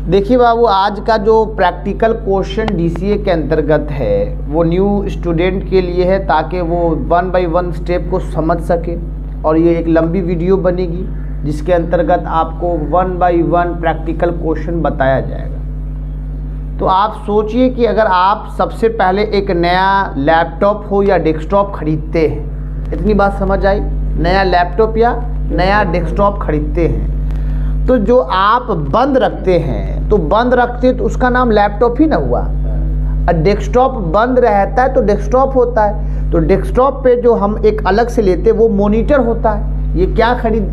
देखिए बाबू, आज का जो प्रैक्टिकल क्वेश्चन डीसीए के अंतर्गत है वो न्यू स्टूडेंट के लिए है, ताकि वो 1 बाय 1 स्टेप को समझ सके। और ये एक लंबी वीडियो बनेगी जिसके अंतर्गत आपको 1 बाय 1 प्रैक्टिकल क्वेश्चन बताया जाएगा। तो आप सोचिए कि अगर आप सबसे पहले एक नया लैपटॉप हो या डेस्कटॉप खरीदते हैं, इतनी बात समझ आई, नया लैपटॉप या नया डेस्कटॉप खरीदते हैं, तो जो आप बंद रखते हैं, तो बंद रखते तो उसका नाम लैपटॉप ही ना हुआ। और डेस्कटॉप बंद रहता है तो डेस्कटॉप होता है। तो डेस्कटॉप पे जो हम एक अलग से लेते वो मॉनिटर होता है। ये क्या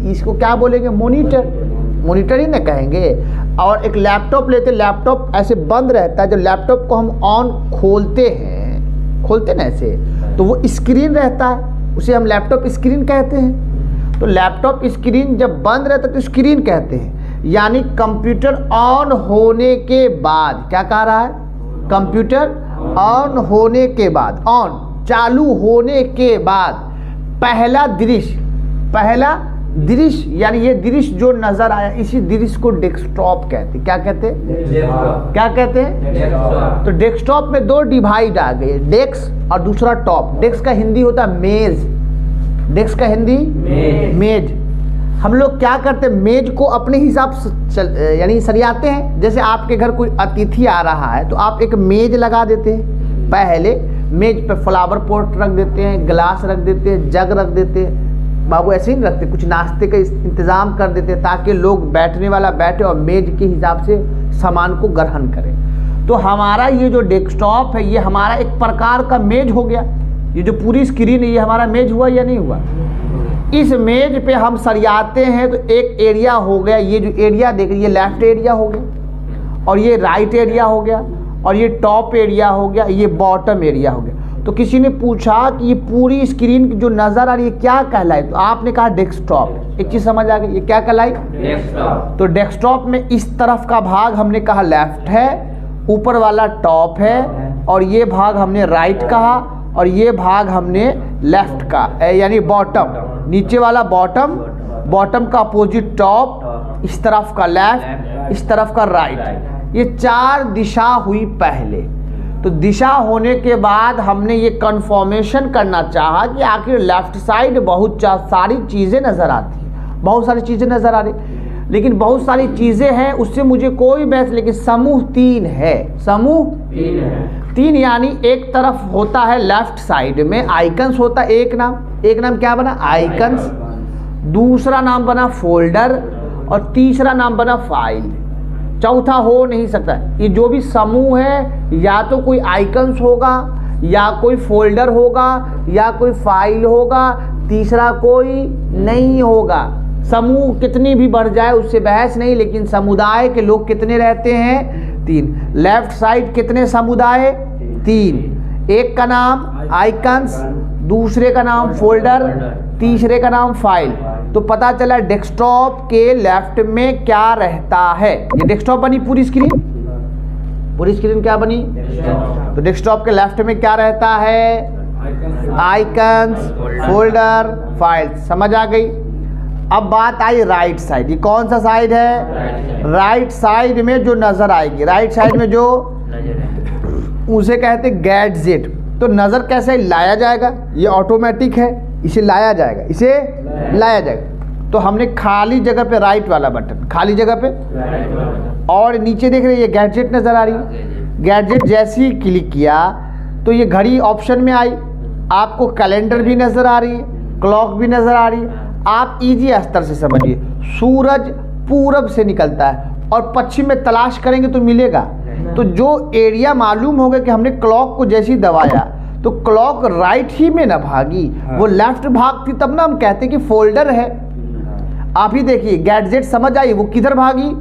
इसको क्या बोलेंगे? मॉनिटर, मॉनिटर ही ना कहेंगे। और एक लैपटॉप लेते, लैपटॉप ऐसे बंद रहता है। जो लैपटॉप को हम ऑन खोलते हैं, खोलते ना ऐसे, तो वो स्क्रीन रहता है, उसे हम लैपटॉप स्क्रीन कहते हैं। तो लैपटॉप स्क्रीन जब बंद रहता है तो स्क्रीन कहते हैं। यानी कंप्यूटर ऑन होने के बाद, क्या कह रहा है? कंप्यूटर ऑन होने के बाद, ऑन चालू होने के बाद पहला दृश्य यानी ये दृश्य जो नजर आया, इसी दृश्य को डेस्कटॉप कहते हैं। क्या कहते हैं? क्या कहते हैं? तो डेस्कटॉप में दो डिवाइड आ गए, डेस्क और दूसरा टॉप। डेस्क का हिंदी होता है मेज, डेस्क का हिंदी मेज। हम लोग क्या करते हैं, मेज को अपने हिसाब से यानी सरियाते हैं। जैसे आपके घर कोई अतिथि आ रहा है तो आप एक मेज लगा देते हैं। पहले मेज पे फ्लावर पॉट रख देते हैं, गिलास रख देते हैं, जग रख देते हैं। बाबू ऐसे ही नहीं रखते, कुछ नाश्ते का इंतज़ाम कर देते हैं ताकि लोग बैठने वाला बैठे और मेज के हिसाब से सामान को ग्रहण करें। तो हमारा ये जो डेस्कटॉप है ये हमारा एक प्रकार का मेज हो गया। ये जो पूरी स्क्रीन है ये हमारा मेज हुआ या नहीं हुआ? इस मेज पे हम सरियाते हैं तो एक एरिया हो गया। ये जो एरिया देख रही है, ये लेफ्ट एरिया हो गया, और ये राइट एरिया हो गया, और ये टॉप एरिया हो गया, ये बॉटम एरिया हो गया। तो किसी ने पूछा कि ये पूरी स्क्रीन जो नज़र आ रही है क्या कहलाई? तो आपने कहा डेस्कटॉप। एक चीज़ समझ आ गई, ये क्या कहलाई? डेस्कटॉप। तो डेस्कटॉप में इस तरफ का भाग हमने कहा लेफ्ट है, ऊपर वाला टॉप है, और ये भाग हमने राइट कहा, और ये भाग हमने लेफ्ट का यानी बॉटम। नीचे वाला बॉटम, बॉटम का अपोजिट टॉप, इस तरफ का लेफ्ट, इस तरफ का राइट। ये 4 दिशा हुई पहले। तो दिशा होने के बाद हमने ये कंफर्मेशन करना चाहा कि आखिर लेफ्ट साइड बहुत सारी चीज़ें नज़र आती हैं, बहुत सारी चीज़ें नज़र आ रही, लेकिन बहुत सारी चीज़ें हैं उससे मुझे कोई बहस, लेकिन समूह 3 है। समूह 3 यानी एक तरफ होता है लेफ्ट साइड में आइकन्स होता है, एक नाम क्या बना? आइकन्स। दूसरा नाम बना फोल्डर, और तीसरा नाम बना फाइल। चौथा हो नहीं सकता। ये जो भी समूह है या तो कोई आइकन्स होगा, या कोई फोल्डर होगा, या कोई फाइल होगा, तीसरा कोई नहीं होगा। समूह कितनी भी बढ़ जाए उससे बहस नहीं, लेकिन समुदाय के लोग कितने रहते हैं? 3। लेफ्ट साइड कितने समुदाय? 3। एक का नाम आइकन्स, दूसरे का नाम फोल्डर, तीसरे का नाम फाइल। तो पता चला डेस्कटॉप के लेफ्ट में क्या रहता है। ये डेस्कटॉप बनी पूरी स्क्रीन क्या बनी? तो डेस्कटॉप के लेफ्ट में क्या रहता है? Icons, folder, file. समझ आ गई? अब बात आई राइट साइड। ये कौन सा साइड है? राइट साइड में जो नजर आएगी, राइट साइड में जो उसे कहते गैजेट। तो नजर कैसे लाया जाएगा? ये ऑटोमेटिक है, इसे लाया जाएगा। तो हमने खाली जगह पे राइट वाला बटन, खाली जगह पे, और नीचे देख रहे हैं ये गैजेट नजर आ रही है। गैजेट जैसे ही क्लिक किया तो ये घड़ी ऑप्शन में आई, आपको कैलेंडर भी नजर आ रही है, क्लॉक भी नजर आ रही है। आप इजी स्तर से समझिए, सूरज पूरब से निकलता है और पश्चिम में तलाश करेंगे तो मिलेगा। तो जो एरिया मालूम होगा कि हमने क्लॉक को जैसे ही दबाया तो क्लॉक राइट ही में ना भागी, वो लेफ्ट भागती, तब ना हम कहते हैं कि फोल्डर है। आप ही देखिए गैजेट, समझ आई, वो किधर भागी?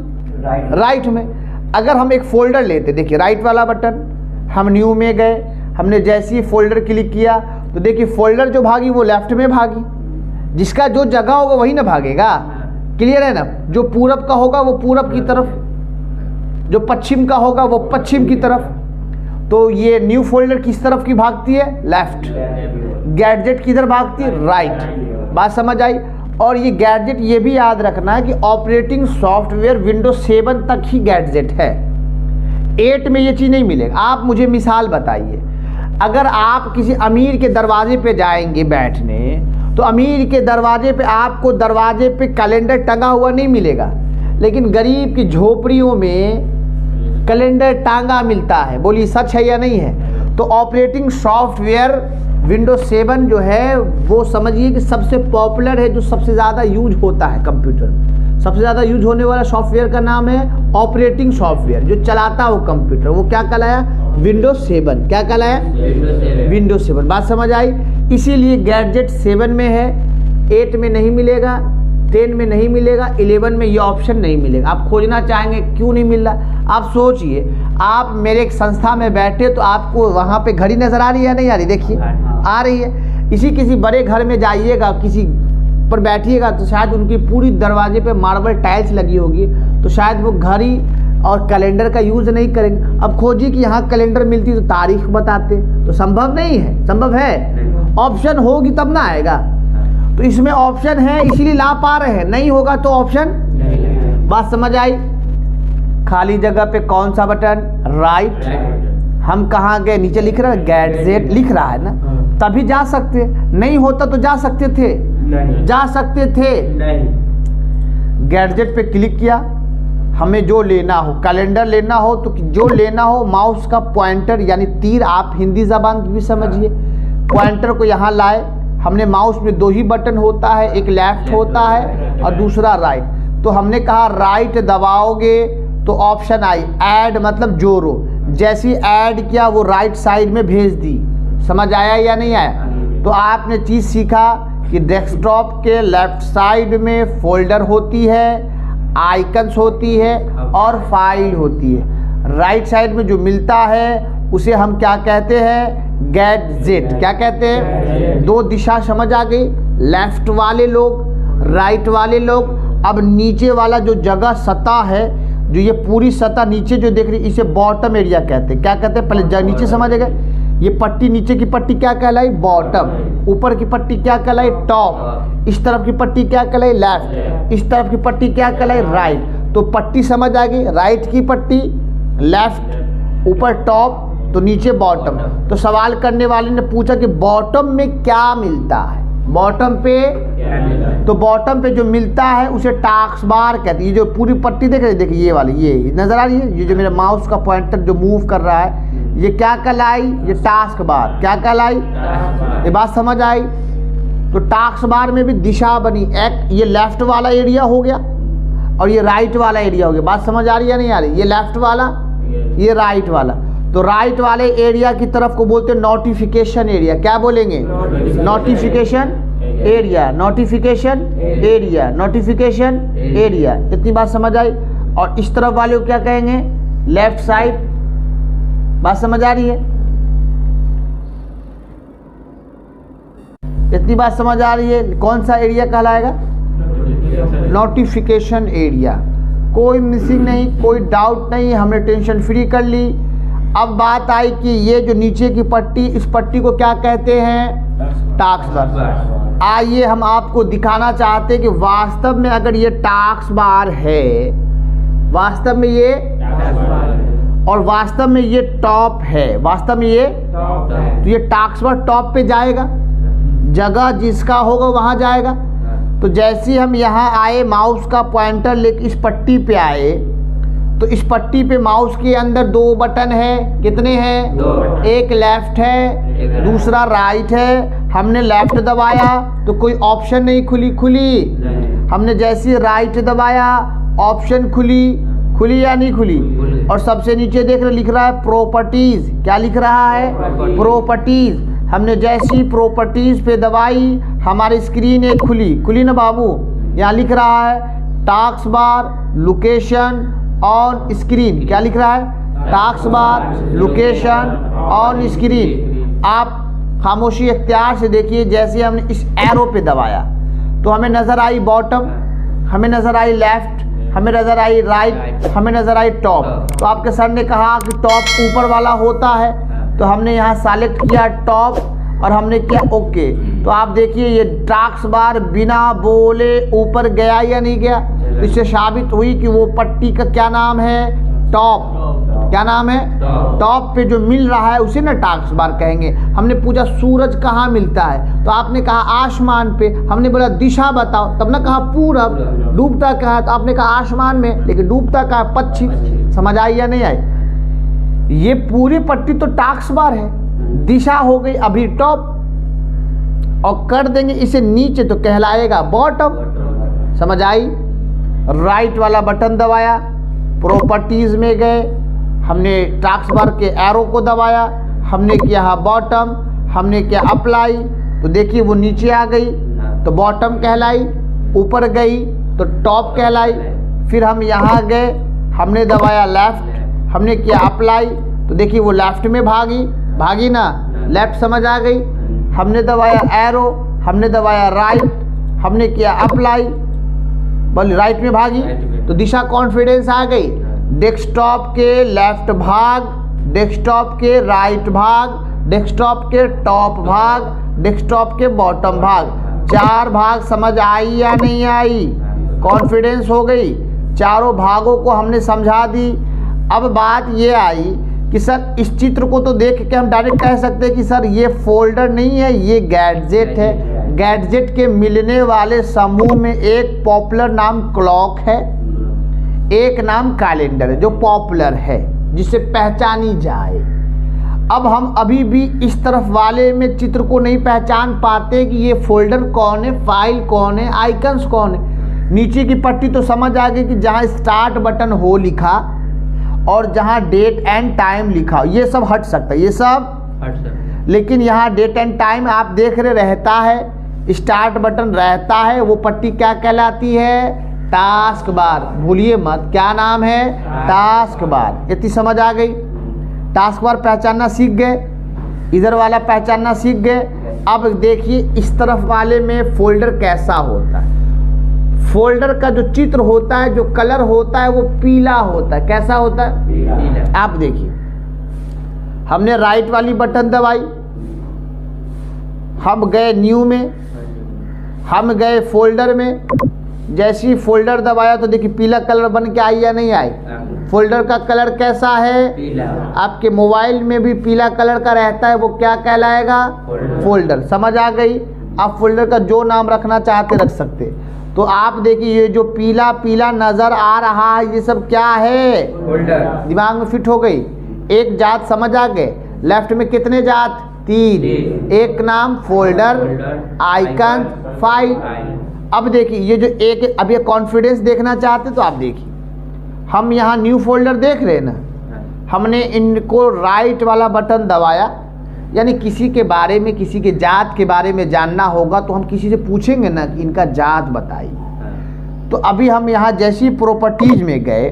राइट में। अगर हम एक फोल्डर लेते, देखिए राइट वाला बटन, हम न्यू में गए, हमने जैसे ही फोल्डर क्लिक किया तो देखिए फोल्डर जो भागी वो लेफ्ट में भागी। जिसका जो जगह होगा वही ना भागेगा। क्लियर है ना? जो पूरब का होगा वो पूरब की तरफ, जो पश्चिम का होगा वो पश्चिम की तरफ। तो ये न्यू फोल्डर किस तरफ की भागती है? लेफ्ट। गैजेट किधर भागती है? राइट। बात समझ आई? और ये गैजेट ये भी याद रखना है कि ऑपरेटिंग सॉफ्टवेयर विंडोज 7 तक ही गैजेट है, 8 में ये चीज़ नहीं मिलेगा। आप मुझे मिसाल बताइए, अगर आप किसी अमीर के दरवाजे पे जाएंगे बैठने, तो अमीर के दरवाजे पे आपको दरवाजे पे कैलेंडर टंगा हुआ नहीं मिलेगा, लेकिन गरीब की झोपड़ियों में कैलेंडर टांगा मिलता है। बोलिए सच है या नहीं है? तो ऑपरेटिंग सॉफ्टवेयर विंडोज 7 जो है वो समझिए कि सबसे पॉपुलर है, जो सबसे ज़्यादा यूज होता है कंप्यूटर में। सबसे ज़्यादा यूज होने वाला सॉफ्टवेयर का नाम है ऑपरेटिंग सॉफ्टवेयर, जो चलाता हो कंप्यूटर, वो क्या कहलाया? विंडोज 7। क्या कहलाया? विंडोज 7। बात समझ आई? इसीलिए गैजेट 7 में है, 8 में नहीं मिलेगा, 10 में नहीं मिलेगा, 11 में ये ऑप्शन नहीं मिलेगा। आप खोजना चाहेंगे क्यों नहीं मिल रहा? आप सोचिए, आप मेरे एक संस्था में बैठे तो आपको वहाँ पे घड़ी नज़र आ रही है या नहीं आ रही? देखिए आ रही है। किसी बड़े घर में जाइएगा, किसी पर बैठिएगा तो शायद उनकी पूरी दरवाजे पे मार्बल टाइल्स लगी होगी, तो शायद वो घड़ी और कैलेंडर का यूज़ नहीं करेंगे। अब खोजिए कि यहाँ कैलेंडर मिलती तो तारीख बताते, तो संभव नहीं है। संभव है? ऑप्शन होगी तब ना आएगा। तो इसमें ऑप्शन है इसीलिए ला पा रहे हैं, नहीं होगा तो ऑप्शन नहीं। बात समझ आई? खाली जगह पे कौन सा बटन? राइट। हम कहाँ गए? नीचे लिख रहा है गैजेट लिख रहा है ना, तभी जा सकते। नहीं होता तो जा सकते थे? नहीं। जा सकते थे? नहीं। गैजेट पे क्लिक किया, हमें जो लेना हो, कैलेंडर लेना हो तो जो लेना हो, माउस का पॉइंटर यानी तीर, आप हिंदी जबान भी समझिए, पॉइंटर को यहाँ लाए। हमने माउस में 2 ही बटन होता है, एक लेफ्ट होता है और दूसरा राइट। तो हमने कहा राइट दबाओगे तो ऑप्शन आई ऐड, मतलब जोड़ो। जैसी ऐड किया वो राइट साइड में भेज दी। समझ आया या नहीं आया? तो आपने चीज़ सीखा कि डेस्कटॉप के लेफ्ट साइड में फोल्डर होती है, आइकन्स होती है और फाइल होती है। राइट साइड में जो मिलता है उसे हम क्या कहते हैं? गैजेट। क्या कहते हैं? 2 दिशा समझ आ गई, लेफ्ट वाले लोग, राइट वाले लोग। अब नीचे वाला जो जगह सतह है, जो ये पूरी सतह नीचे जो देख रही है, इसे बॉटम एरिया कहते हैं। क्या कहते हैं? पहले नीचे समझ गए। ये पट्टी, नीचे की पट्टी क्या कहलाई? बॉटम। ऊपर की पट्टी क्या कहलाई? टॉप। इस तरफ की पट्टी क्या कहलाई? लेफ्ट। इस तरफ की पट्टी क्या कहलाई? राइट। तो पट्टी समझ आ गई, राइट की पट्टी, लेफ्ट, ऊपर टॉप, तो नीचे बॉटम। तो सवाल करने वाले ने पूछा कि बॉटम में क्या मिलता है? बॉटम पे, तो बॉटम पे जो मिलता है उसे टास्क बार कहते हैं। ये जो पूरी पट्टी देख रहे हैं, देखिए ये वाली, ये नजर आ रही है, ये जो मेरा माउस का पॉइंटर जो मूव कर रहा है, ये क्या कहलाई? ये टास्क बार। क्या कहलाई? ये बात समझ आई? तो टास्क बार में भी दिशा बनी, एक ये लेफ्ट वाला एरिया हो गया और ये राइट वाला एरिया हो गया। बात समझ आ रही है नहीं आ रही? ये लेफ्ट वाला, ये राइट वाला। तो राइट वाले एरिया की तरफ को बोलते हैं नोटिफिकेशन एरिया। क्या बोलेंगे? Notification area, notification area, notification area. इतनी बात समझ आई? और इस तरफ वाले को क्या कहेंगे? Left side. बात समझ आ रही है? इतनी बात समझ आ रही है? कौन सा एरिया कहलाएगा? Notification area. कोई मिसिंग नहीं, कोई डाउट नहीं, हमने टेंशन फ्री कर ली। अब बात आई कि ये जो नीचे की पट्टी, इस पट्टी को क्या कहते हैं? Task bar. आइए हम आपको दिखाना चाहते हैं कि वास्तव में अगर ये टास्क बार है, वास्तव में ये, और वास्तव में ये टॉप है, वास्तव में ये टॉप है, तो ये टास्क बार टॉप पे जाएगा, जगह जिसका होगा वहाँ जाएगा। तो जैसे ही हम यहाँ आए, माउस का पॉइंटर लेके इस पट्टी पे आए, तो इस पट्टी पे माउस के अंदर 2 बटन है। कितने हैं? 2। एक लेफ्ट है, दूसरा राइट है। हमने लेफ्ट दबाया तो कोई ऑप्शन नहीं खुली। हमने जैसे राइट दबाया ऑप्शन खुली या नहीं खुली? और सबसे नीचे देख रहे लिख रहा है प्रॉपर्टीज। क्या लिख रहा है? प्रॉपर्टीज। हमने जैसी प्रॉपर्टीज पे दबाई, हमारी स्क्रीन एक खुली ना बाबू। यहाँ लिख रहा है task bar, location, on screen. क्या लिख रहा है? Task bar, location, on screen. आप खामोशी इख्तियार से देखिए, जैसे हमने इस एरो पे दबाया तो हमें नज़र आई बॉटम, हमें नज़र आई लेफ्ट, हमें नज़र आई राइट, हमें नज़र आई टॉप। तो आपके सर ने कहा कि टॉप ऊपर वाला होता है, तो हमने यहाँ सेलेक्ट किया टॉप और हमने किया ओके। तो आप देखिए ये टास्क बार बिना बोले ऊपर गया या नहीं गया, इससे साबित हुई कि वो पट्टी का क्या नाम है, टॉप। क्या नाम है, टॉप पे जो मिल रहा है उसे ना टास्क बार कहेंगे। हमने पूछा सूरज कहाँ मिलता है, तो आपने कहा आसमान पे। हमने बोला दिशा बताओ, तब ना कहा पूरब। डूबता कहा तो आपने कहा आसमान में, लेकिन डूबता कहा पश्चिम। समझ आई या नहीं आई? ये पूरी पट्टी तो टास्क बार है, दिशा हो गई अभी टॉप, और कर देंगे इसे नीचे तो कहलाएगा बॉटम। समझ आई? राइट वाला बटन दबाया, प्रॉपर्टीज में गए, हमने टास्क बार के एरो को दबाया, हमने किया बॉटम, हमने किया अप्लाई, तो देखिए वो नीचे आ गई तो बॉटम कहलाई, ऊपर गई तो टॉप कहलाई। फिर हम यहाँ गए, हमने दबाया लेफ्ट, हमने किया अप्लाई, तो देखिए वो लेफ्ट में भागी ना, लेफ्ट समझ आ गई। हमने दबाया एरो, हमने दबाया राइट, हमने किया अप्लाई, बोल राइट में भागी, तो दिशा कॉन्फिडेंस आ गई। डेस्कटॉप के लेफ्ट भाग, डेस्कटॉप के राइट भाग, डेस्कटॉप के टॉप भाग, डेस्कटॉप के बॉटम भाग, 4 भाग समझ आई या नहीं आई? कॉन्फिडेंस हो गई, चारों भागों को हमने समझा दी। अब बात ये आई कि सर इस चित्र को तो देख के हम डायरेक्ट कह सकते हैं कि सर ये फोल्डर नहीं है, ये गैजेट है। गैजेट के मिलने वाले समूह में एक पॉपुलर नाम क्लॉक है, एक नाम कैलेंडर है जो पॉपुलर है, जिसे पहचानी जाए। अब हम अभी भी इस तरफ वाले में चित्र को नहीं पहचान पाते कि ये फोल्डर कौन है, फाइल कौन है, आइकन्स कौन है। नीचे की पट्टी तो समझ आ गई कि जहाँ स्टार्ट बटन हो लिखा और जहाँ डेट एंड टाइम लिखा, ये सब हट सकता है, ये सब हट सकता। लेकिन यहाँ डेट एंड टाइम आप देख रहे रहता है, स्टार्ट बटन रहता है, वो पट्टी क्या कहलाती है, टास्क बार। भूलिए मत, क्या नाम है, टास्क बार। इतनी समझ आ गई? टास्क बार पहचानना सीख गए, इधर वाला पहचानना सीख गए। अब देखिए इस तरफ वाले में फोल्डर कैसा होता है। फोल्डर का जो चित्र होता है, जो कलर होता है, वो पीला होता है। कैसा होता है, पीला। आप देखिए हमने राइट वाली बटन दबाई, हम गए न्यू में, हम गए फोल्डर में। जैसे ही फोल्डर दबाया तो देखिए पीला कलर बन के आई या नहीं आई? फोल्डर का कलर कैसा है, पीला। आपके मोबाइल में भी पीला कलर का रहता है, वो क्या कहलाएगा, फोल्डर। समझ आ गई? आप फोल्डर का जो नाम रखना चाहते रख सकते। तो आप देखिए ये जो पीला पीला नजर आ रहा है, ये सब क्या है, फोल्डर। दिमाग में फिट हो गई। एक जात समझ आ गए। लेफ्ट में कितने जात, 3, एक नाम फोल्डर, आइकन, फाइल। अब देखिए ये जो एक, अब ये कॉन्फिडेंस देखना चाहते तो आप देखिए, हम यहाँ न्यू फोल्डर देख रहे हैं ना, हमने इनको राइट वाला बटन दबाया, यानी किसी के बारे में, किसी के जात के बारे में जानना होगा तो हम किसी से पूछेंगे ना कि इनका जात बताइए। तो अभी हम यहाँ जैसी प्रॉपर्टीज में गए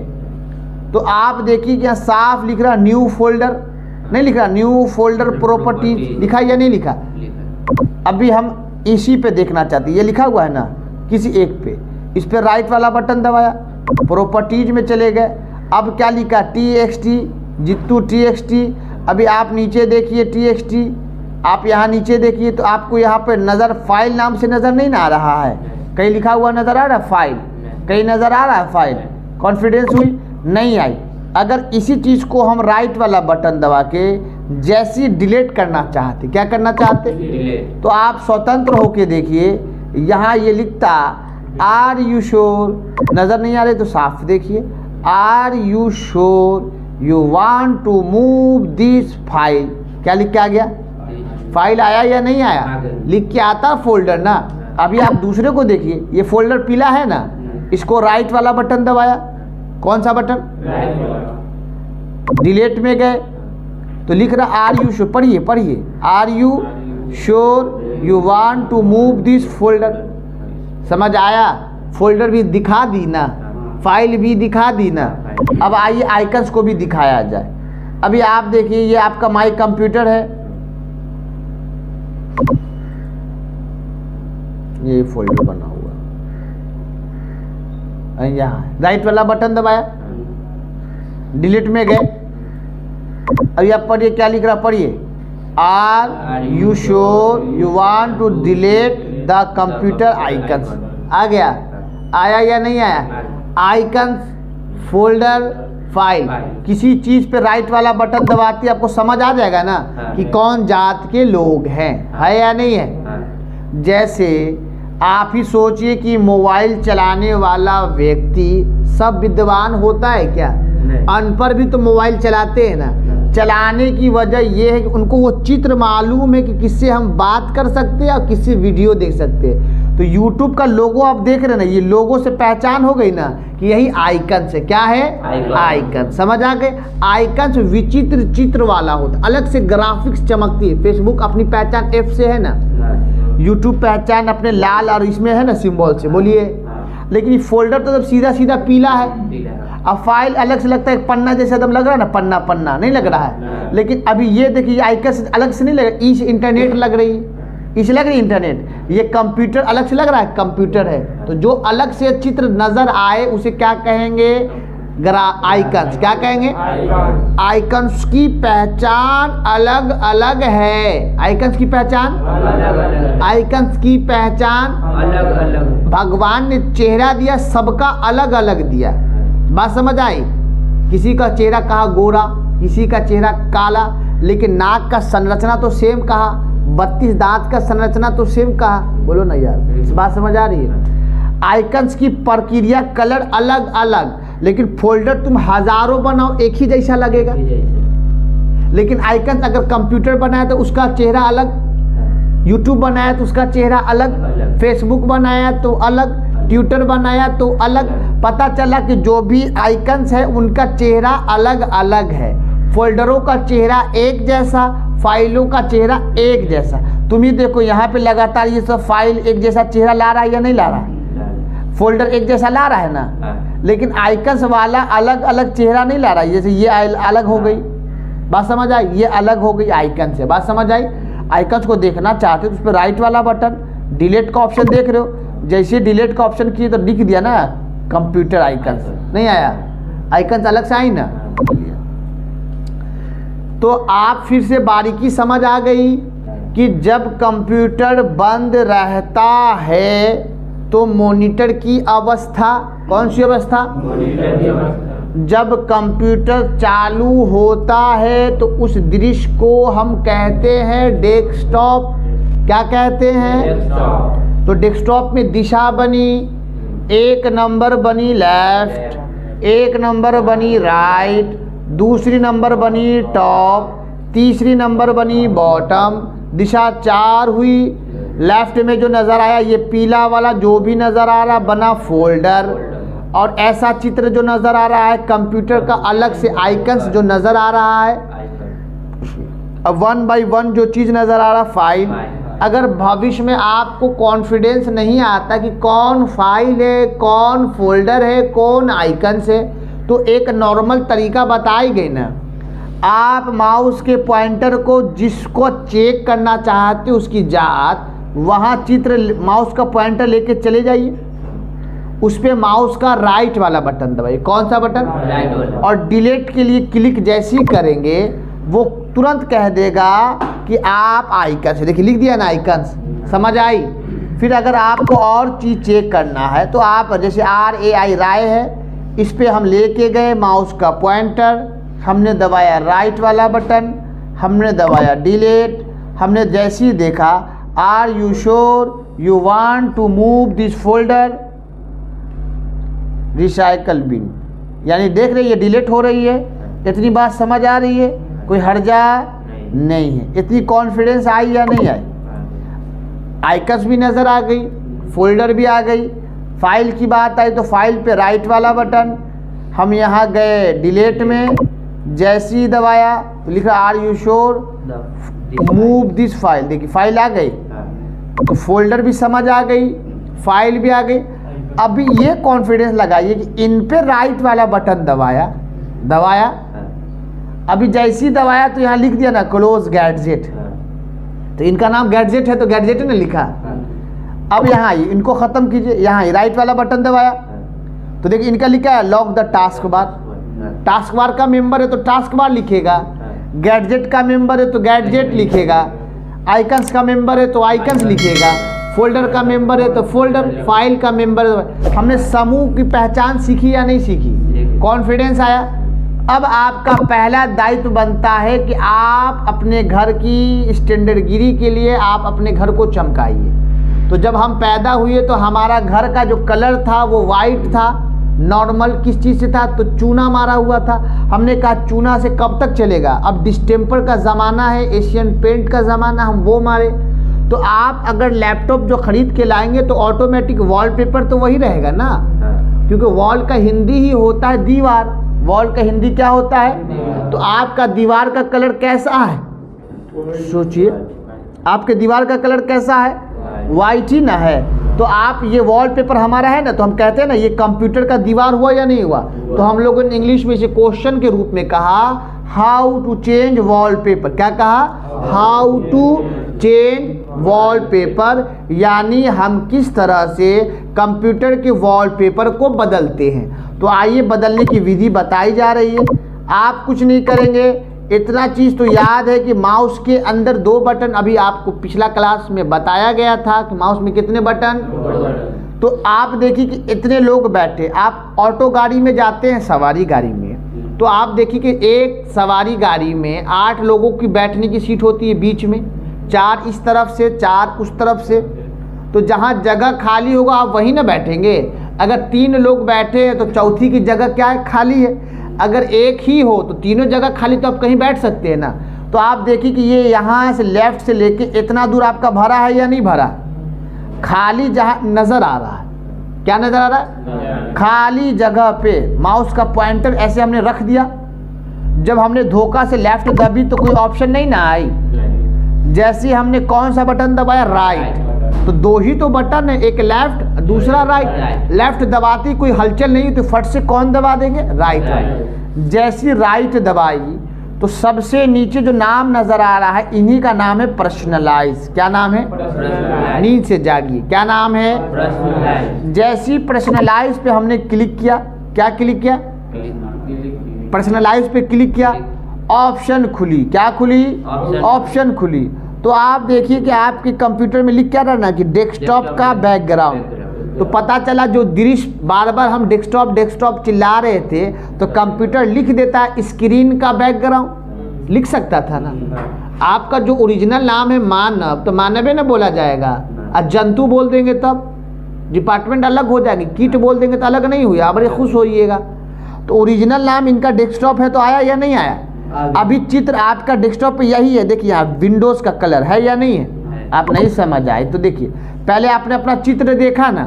तो आप देखिए कि यहाँ साफ लिख रहा न्यू फोल्डर, नहीं लिख रहा न्यू फोल्डर प्रॉपर्टीज, लिखा या नहीं लिखा? अभी हम इसी पे देखना चाहते हैं, ये लिखा हुआ है ना किसी एक पे, इस पे राइट वाला बटन दबाया, प्रॉपर्टीज में चले गए। अब क्या लिखा, TXT, जित्तू TXT। अभी आप नीचे देखिए TXT, आप यहाँ नीचे देखिए तो आपको यहाँ पे नज़र फाइल नाम से नज़र नहीं ना आ रहा है? कहीं लिखा हुआ नज़र आ रहा है फाइल, कहीं नज़र आ रहा है फाइल। कॉन्फिडेंस हुई, नहीं आई। अगर इसी चीज़ को हम राइट वाला बटन दबा के जैसी डिलीट करना चाहते, क्या करना चाहते, तो आप स्वतंत्र होके देखिए, यहाँ ये लिखता आर यू श्योर, नज़र नहीं आ रहे तो साफ देखिए, are you sure you want to move this file. क्या लिख के आ गया, फाइल आया या नहीं आया? लिख के आता फोल्डर ना। अभी आप दूसरे को देखिए, ये फोल्डर पीला है ना, इसको राइट वाला बटन दबाया, कौन सा बटन, डिलीट में गए तो लिख रहा आर यू श्योर, पढ़िए पढ़िए, are you sure you want to move this folder. समझ आया? फोल्डर भी दिखा दी ना, फाइल भी दिखा दी ना। अब आइए आइकन्स को भी दिखाया जाए। अभी आप देखिए ये आपका माई कंप्यूटर है, ये फोल्डर बना हुआ, यहाँ राइट वाला बटन दबाया, डिलीट में गए। अभी आप पढ़िए क्या लिख रहा, पढ़िए, are you sure you want to delete the computer icons. आ गया, आया या नहीं आया? आइकन्स, फोल्डर, फाइल, किसी चीज पे राइट वाला बटन दबाते आपको समझ आ जाएगा ना कि कौन जात के लोग हैं, है या नहीं है। जैसे आप ही सोचिए कि मोबाइल चलाने वाला व्यक्ति सब विद्वान होता है क्या? अनपढ़ भी तो मोबाइल चलाते हैं ना। चलाने की वजह यह है कि उनको वो चित्र मालूम है कि किससे हम बात कर सकते हैं और किससे वीडियो देख सकते हैं। तो YouTube का लोगो आप देख रहे हैं ना, ये लोगो से पहचान हो गई ना कि यही आइकन से क्या है, आइकन। समझ आ गए? आइकन विचित्र चित्र वाला होता, अलग से ग्राफिक्स चमकती है। फेसबुक अपनी पहचान F से है ना, YouTube पहचान अपने लाल और इसमें है ना सिंबल से, बोलिए। लेकिन फोल्डर तो सीधा सीधा पीला है। अब फाइल अलग से लगता है, पन्ना जैसे एकदम लग रहा है ना, पन्ना पन्ना नहीं लग रहा है। लेकिन अभी ये देखिए आइकन से अलग से नहीं लग रहा, इस इंटरनेट लग रही, इस लग रही इंटरनेट। ये कंप्यूटर अलग से लग रहा है, कंप्यूटर है। तो जो अलग से चित्र नजर आए उसे क्या कहेंगे? आइकन्स। क्या कहेंगे? आइकन्स की पहचान अलग अलग है। आइकन्स की पहचान आइकन्स की पहचान अलग अलग। भगवान ने चेहरा दिया, सबका अलग अलग दिया। बात समझ आई? किसी का चेहरा कहा गोरा, किसी का चेहरा काला, लेकिन नाक का संरचना तो सेम कहा, 32 दांत का संरचना तो सेम कहा। बोलो ना यार, इस बात समझ आ रही है? आइकन्स की प्रक्रिया, कलर अलग अलग, लेकिन फोल्डर तुम हजारों बनाओ एक ही जैसा लगेगा। लेकिन आइकन्स अगर कंप्यूटर बनाया तो उसका चेहरा अलग, यूट्यूब बनाया तो उसका चेहरा अलग, फेसबुक बनाया तो अलग, ट्विटर बनाया तो अलग। पता चला कि जो भी आइकन्स है उनका चेहरा अलग अलग है। फोल्डरों का चेहरा एक जैसा, फाइलों का चेहरा एक जैसा। तुम ही देखो यहाँ पे लगातार ये सब फाइल एक जैसा चेहरा ला रहा है या नहीं ला रहा है? फोल्डर एक जैसा ला रहा है ना, लेकिन आइकन्स वाला अलग अलग चेहरा नहीं ला रहा है। जैसे ये अलग हो गई, बात समझ आई? ये अलग हो गई आइकन से, बात समझ आई? आइकन्स को देखना चाहते हो तो उस पर राइट वाला बटन डिलीट का ऑप्शन देख रहे हो, जैसे डिलीट का ऑप्शन किए तो दिख दिया ना कंप्यूटर आइकन्स। नहीं आया? आइकन्स अलग से आई ना। तो आप फिर से बारीकी समझ आ गई कि जब कंप्यूटर बंद रहता है तो मॉनिटर की अवस्था, कौन सी अवस्था? मॉनिटर की अवस्था। जब कंप्यूटर चालू होता है तो उस दृश्य को हम कहते हैं डेस्कटॉप। क्या कहते हैं? डेस्कटॉप। तो डेस्कटॉप में दिशा बनी, एक नंबर बनी लेफ्ट, एक नंबर बनी राइट, दूसरी नंबर बनी टॉप, तीसरी नंबर बनी बॉटम, दिशा 4 हुई। लेफ्ट में जो नज़र आया ये पीला वाला जो भी नज़र आ रहा बना फोल्डर, और ऐसा चित्र जो नज़र आ रहा है कंप्यूटर का अलग से आइकन्स जो नज़र आ रहा है। अब 1 बाई 1 जो चीज़ नज़र आ रहा फाइल। अगर भविष्य में आपको कॉन्फिडेंस नहीं आता कि कौन फाइल है, कौन फोल्डर है, कौन आइकन्स है, तो एक नॉर्मल तरीका बताई गई ना, आप माउस के पॉइंटर को जिसको चेक करना चाहते हो उसकी जात, वहाँ चित्र माउस का पॉइंटर लेके चले जाइए, उस पर माउस का राइट वाला बटन दबाइए। कौन सा बटन? राइट वाला। और डिलीट के लिए क्लिक जैसे ही करेंगे वो तुरंत कह देगा कि आप आइकन से, देखिए लिख दिया ना आइकन्स, समझ आई? फिर अगर आपको और चीज़ चेक करना है तो आप जैसे RAI राय है, इस पर हम लेके गए माउस का पॉइंटर, हमने दबाया राइट वाला बटन, हमने दबाया डिलीट, हमने जैसे ही देखा are you sure you want to move this folder recycle bin, यानी देख रही है डिलीट हो रही है। इतनी बात समझ आ रही है? कोई हर्जा नहीं है। इतनी कॉन्फिडेंस आई या नहीं आई? आइकन्स भी नज़र आ गई, फोल्डर भी आ गई। फाइल की बात आई तो फाइल पे राइट वाला बटन, हम यहाँ गए डिलीट में, जैसे ही दबाया तो लिखा are you sure move this file, देखिए फाइल आ गई, तो फोल्डर भी समझ आ गई, फाइल भी आ गई। अभी ये कॉन्फिडेंस लगाइए कि इन पे राइट वाला बटन दबाया, अभी जैसे ही दबाया तो यहाँ लिख दिया ना क्लोज गैजेट, तो इनका नाम गैजेट है तो गैजेट ने लिखा। अब यहाँ इनको ख़त्म कीजिए, यहाँ राइट वाला बटन दबाया तो देखिए इनका लिखा है lock the task bar. Task bar का मेंबर है तो टास्क बार लिखेगा, गैजेट का मेंबर है तो गैजेट लिखेगा, आइकन्स का मेंबर है तो आइकन्स लिखेगा, फोल्डर का मेंबर है तो फोल्डर, फाइल का मेंबर है। हमने समूह की पहचान सीखी या नहीं सीखी? कॉन्फिडेंस आया। अब आपका पहला दायित्व बनता है कि आप अपने घर की स्टैंडर्डगिरी के लिए आप अपने घर को चमकाइए। तो जब हम पैदा हुए तो हमारा घर का जो कलर था वो वाइट था, नॉर्मल। किस चीज़ से था? तो चूना मारा हुआ था। हमने कहा चूना से कब तक चलेगा? अब डिस्टेम्पर का ज़माना है, एशियन पेंट का ज़माना, हम वो मारे। तो आप अगर लैपटॉप जो खरीद के लाएंगे तो ऑटोमेटिक वॉलपेपर तो वही रहेगा ना, क्योंकि वॉल का हिंदी ही होता है दीवार। वॉल का हिंदी क्या होता है? तो आपका दीवार का कलर कैसा है? सोचिए, आपके दीवार का कलर कैसा है? वाइट ही ना है। तो आप ये वॉलपेपर हमारा है ना, तो हम कहते हैं ना ये कंप्यूटर का दीवार हुआ या नहीं हुआ? तो हम लोगों ने इंग्लिश में इसे क्वेश्चन के रूप में कहा हाउ टू चेंज वॉलपेपर। क्या कहा? हाउ टू चेंज वॉलपेपर, यानी हम किस तरह से कंप्यूटर के वॉलपेपर को बदलते हैं। तो आइए बदलने की विधि बताई जा रही है। आप कुछ नहीं करेंगे, इतना चीज़ तो याद है कि माउस के अंदर 2 बटन, अभी आपको पिछला क्लास में बताया गया था कि माउस में कितने बटन। तो आप देखिए कि इतने लोग बैठे, आप ऑटो गाड़ी में जाते हैं, सवारी गाड़ी में, तो आप देखिए कि एक सवारी गाड़ी में 8 लोगों की बैठने की सीट होती है, बीच में 4 इस तरफ से 4 उस तरफ से। तो जहाँ जगह खाली होगा आप वहीं ना बैठेंगे। अगर 3 लोग बैठे हैं तो चौथी की जगह क्या है? खाली है। अगर एक ही हो तो तीनों जगह खाली, तो आप कहीं बैठ सकते हैं ना। तो आप देखिए कि ये यहाँ से लेफ्ट से लेके इतना दूर आपका भरा है या नहीं भरा? खाली जहाँ नज़र आ रहा है, क्या नज़र आ रहा है? खाली जगह पे माउस का पॉइंटर ऐसे हमने रख दिया। जब हमने धोखा से लेफ्ट दबी तो कोई ऑप्शन नहीं ना आई। जैसे हमने कौन सा बटन दबाया? राइट। तो 2 ही तो बटन है, एक लेफ्ट दूसरा राइट। लेफ्ट दबाती कोई हलचल नहीं हुई तो फट से कौन दबा देंगे? राइट। जैसी राइट दबाई तो सबसे नीचे जो नाम नजर आ रहा है इन्हीं का नाम है पर्सनलाइज। क्या नाम है? नींद से जागिए। क्या नाम है? पर्सनलाइज। जैसी पर्सनलाइज पे हमने क्लिक किया, क्या क्लिक किया? पर्सनलाइज पे क्लिक किया, ऑप्शन खुली। क्या खुली? ऑप्शन खुली। तो आप देखिए कि आपके कंप्यूटर में लिख क्या रहा ना कि डेस्कटॉप का बैकग्राउंड। तो पता चला जो दृश्य बार बार हम डेस्कटॉप चिल्ला रहे थे तो कंप्यूटर लिख देता है स्क्रीन का बैकग्राउंड। लिख सकता था ना। आपका जो ओरिजिनल नाम है मानव, तो मानवे ना बोला जाएगा। और जंतु बोल देंगे तब डिपार्टमेंट अलग हो जाएगी, कीट बोल देंगे तो अलग नहीं हुई। आप बड़े खुश होइएगा। तो ओरिजिनल नाम इनका डेस्कटॉप है, तो आया या नहीं आया? अभी चित्र आपका डेस्कटॉप पे यही है। देखिए यहाँ विंडोज़ का कलर है या नहीं है? आप नहीं समझ आए तो देखिए, पहले आपने अपना चित्र देखा ना,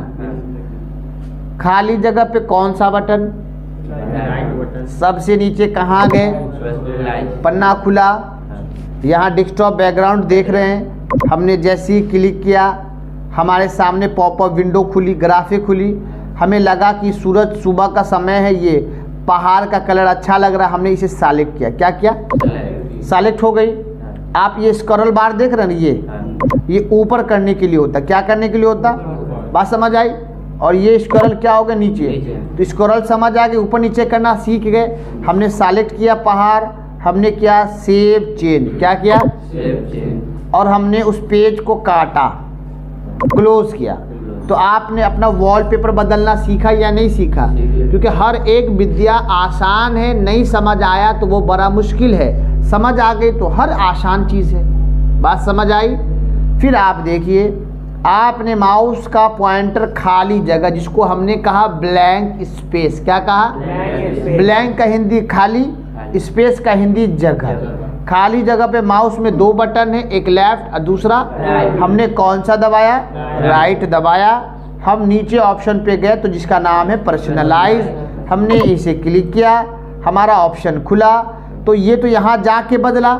खाली जगह पे कौन सा बटन? सबसे नीचे कहाँ गए? पन्ना खुला। यहाँ डेस्कटॉप बैकग्राउंड देख रहे हैं। हमने जैसे ही क्लिक किया हमारे सामने पॉपअप विंडो खुली, ग्राफिक खुली। हमें लगा कि सूरज सुबह का समय है, ये पहाड़ का कलर अच्छा लग रहा, हमने इसे सेलेक्ट किया। क्या किया? सेलेक्ट हो गई। आप ये स्क्रॉल बार देख रहे हैं, ये ऊपर करने के लिए होता। क्या करने के लिए होता? बात समझ आई? और ये स्क्रॉल क्या होगा? नीचे। तो स्क्रॉल समझ आ गए, ऊपर नीचे करना सीख गए। हमने सेलेक्ट किया पहाड़, हमने किया सेव चेंज। क्या किया? Save change. और हमने उस पेज को काटा, क्लोज किया। तो आपने अपना वॉलपेपर बदलना सीखा या नहीं सीखा? क्योंकि हर एक विद्या आसान है, नहीं समझ आया तो वो बड़ा मुश्किल है, समझ आ गई तो हर आसान चीज़ है। बात समझ आई? फिर आप देखिए, आपने माउस का पॉइंटर खाली जगह, जिसको हमने कहा ब्लैंक स्पेस। क्या कहा? ब्लैंक का हिंदी खाली, स्पेस का हिंदी जगह। खाली जगह पे माउस में 2 बटन है, एक लेफ्ट और दूसरा हमने कौन सा दबाया? राइट दबाया। हम नीचे ऑप्शन पे गए तो जिसका नाम है पर्सनलाइज, हमने इसे क्लिक किया, हमारा ऑप्शन खुला। तो ये तो यहाँ जाके बदला।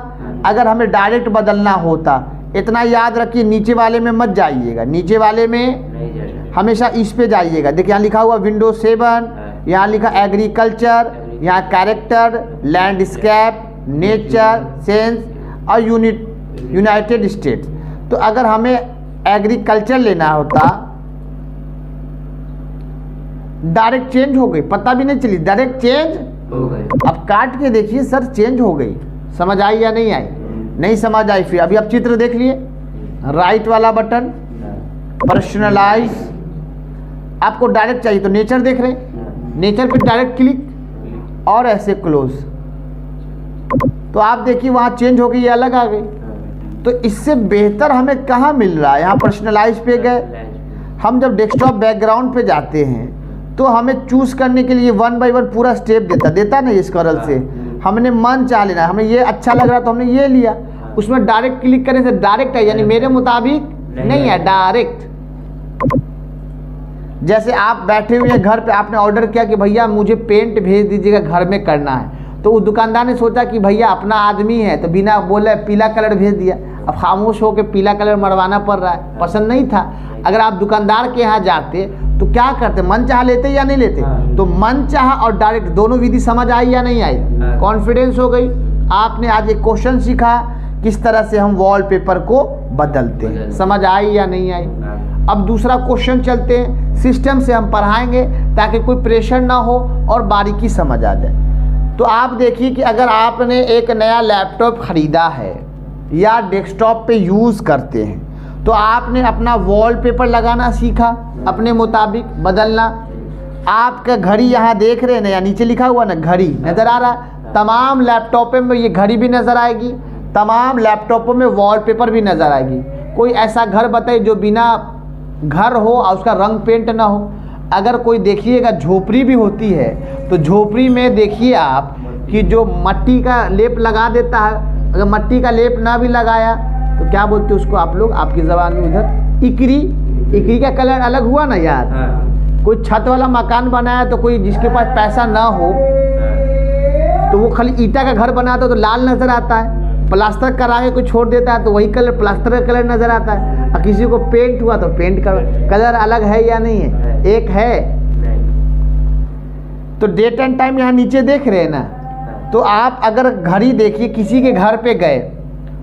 अगर हमें डायरेक्ट बदलना होता, इतना याद रखिए, नीचे वाले में मत जाइएगा, नीचे वाले में हमेशा इस पे जाइएगा। देखिए यहाँ लिखा हुआ विंडोज 7, यहाँ लिखा एग्रीकल्चर, यहाँ कैरेक्टर, लैंडस्केप, नेचर, सेंस और यूनाइटेड स्टेट्स। तो अगर हमें एग्रीकल्चर लेना होता, डायरेक्ट चेंज हो गई, पता भी नहीं चली, डायरेक्ट चेंज हो गई। अब काट के देखिए सर, चेंज हो गई। समझ आई या नहीं आई? नहीं समझ आई, फिर अभी आप चित्र देख लिए, राइट वाला बटन पर्सनलाइज, आपको डायरेक्ट चाहिए तो नेचर देख रहे हैं, नेचर पे डायरेक्ट क्लिक और ऐसे क्लोज, तो आप देखिए वहाँ चेंज हो गई, ये अलग आ गई। तो इससे बेहतर हमें कहाँ मिल रहा है? यहाँ पर्सनलाइज पे गए, हम जब डेस्कटॉप बैकग्राउंड पे जाते हैं तो हमें चूज करने के लिए 1 बाय 1 पूरा स्टेप देता ना इस करल से, हमने मन चाह लेना, हमें ये अच्छा लग रहा तो हमने ये लिया, उसमें डायरेक्ट क्लिक करने से डायरेक्ट है, यानी मेरे मुताबिक नहीं है, डायरेक्ट। जैसे आप बैठे हुए हैं घर पे, आपने ऑर्डर किया कि भैया मुझे पेंट भेज दीजिएगा, घर में करना है, तो उस दुकानदार ने सोचा कि भैया अपना आदमी है तो बिना बोले पीला कलर भेज दिया, अब खामोश होकर पीला कलर मरवाना पड़ रहा है, पसंद नहीं था। अगर आप दुकानदार के यहाँ जाते तो क्या करते, मन चाह लेते या नहीं लेते? तो मन चाह और डायरेक्ट दोनों विधि समझ आई या नहीं आई? कॉन्फिडेंस हो गई। आपने आज एक क्वेश्चन सीखा किस तरह से हम वॉलपेपर को बदलते हैं, समझ आई या नहीं आई? अब दूसरा क्वेश्चन चलते हैं, सिस्टम से हम पढ़ाएंगे ताकि कोई प्रेशर ना हो और बारीकी समझ आ जाए। तो आप देखिए कि अगर आपने एक नया लैपटॉप ख़रीदा है या डेस्कटॉप पे यूज़ करते हैं तो आपने अपना वॉलपेपर लगाना सीखा, अपने मुताबिक बदलना। आपका घड़ी यहाँ देख रहे हैं ना, या नीचे लिखा हुआ ना घड़ी नज़र आ रहा है, तमाम लैपटॉप में ये घड़ी भी नज़र आएगी, तमाम लैपटॉपों में वॉलपेपर भी नज़र आएगी। कोई ऐसा घर बताइए जो बिना घर हो और उसका रंग पेंट ना हो। अगर कोई देखिएगा झोपड़ी भी होती है तो झोपड़ी में देखिए आप कि जो मट्टी का लेप लगा देता है, अगर मट्टी का लेप ना भी लगाया तो क्या बोलते हैं उसको आप लोग, आपकी ज़बान में उधर इकरी, इकरी का कलर अलग हुआ ना यार। कोई छत वाला मकान बनाया तो कोई जिसके पास पैसा ना हो तो वो खाली ईटा का घर बनाता तो लाल नज़र आता है, प्लास्टर करा के कोई छोड़ देता है तो वही कलर प्लास्टर का कलर नज़र आता है, और किसी को पेंट हुआ तो पेंट का कलर अलग है या नहीं है? एक है। तो डेट एंड टाइम यहाँ नीचे देख रहे हैं ना, तो आप अगर घड़ी देखिए, किसी के घर पे गए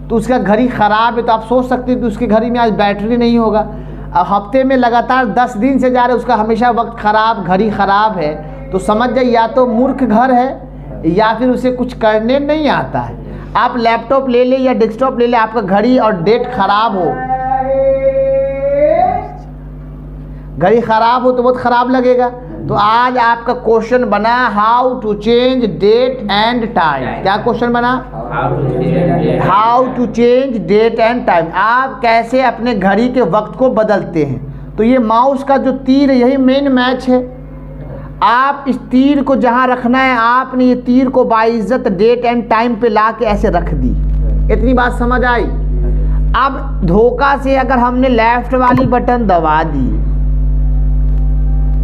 तो उसका घड़ी ख़राब है तो आप सोच सकते हैं कि उसकी घड़ी में आज बैटरी नहीं होगा। अब हफ्ते में लगातार 10 दिन से जा रहे उसका हमेशा वक्त ख़राब, घड़ी ख़राब है, तो समझ जाइए या तो मूर्ख घर है या फिर उसे कुछ करने नहीं आता है। आप लैपटॉप ले ले या डेस्कटॉप ले ले, आपका घड़ी और डेट ख़राब हो, घड़ी ख़राब हो तो बहुत ख़राब लगेगा। तो आज आपका क्वेश्चन बना how to change date and time. क्या क्वेश्चन बना? How to change date and time. आप कैसे अपने घड़ी के वक्त को बदलते हैं। तो ये माउस का जो तीर है यही मेन मैच है। आप इस तीर को जहां रखना है, आपने ये तीर को बाइज्जत डेट एंड टाइम पे ला के ऐसे रख दी। इतनी बात समझ आई? अब धोखा से अगर हमने लेफ्ट वाली बटन दबा दी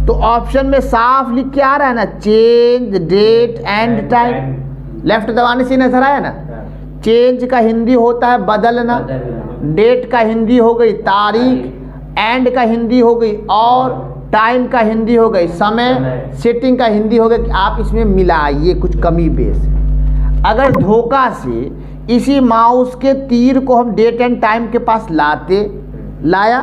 तो ऑप्शन में साफ लिख के आ रहा है ना, change date and time. Left दबाने से नजर आया ना। चेंज का हिंदी होता है बदलना, डेट का हिंदी हो गई तारीख, एंड का हिंदी हो गई और टाइम का हिंदी हो गई समय, सेटिंग का हिंदी हो गया कि आप इसमें मिलाइए कुछ कमी बेस। अगर धोखा से इसी माउस के तीर को हम डेट एंड टाइम के पास लाया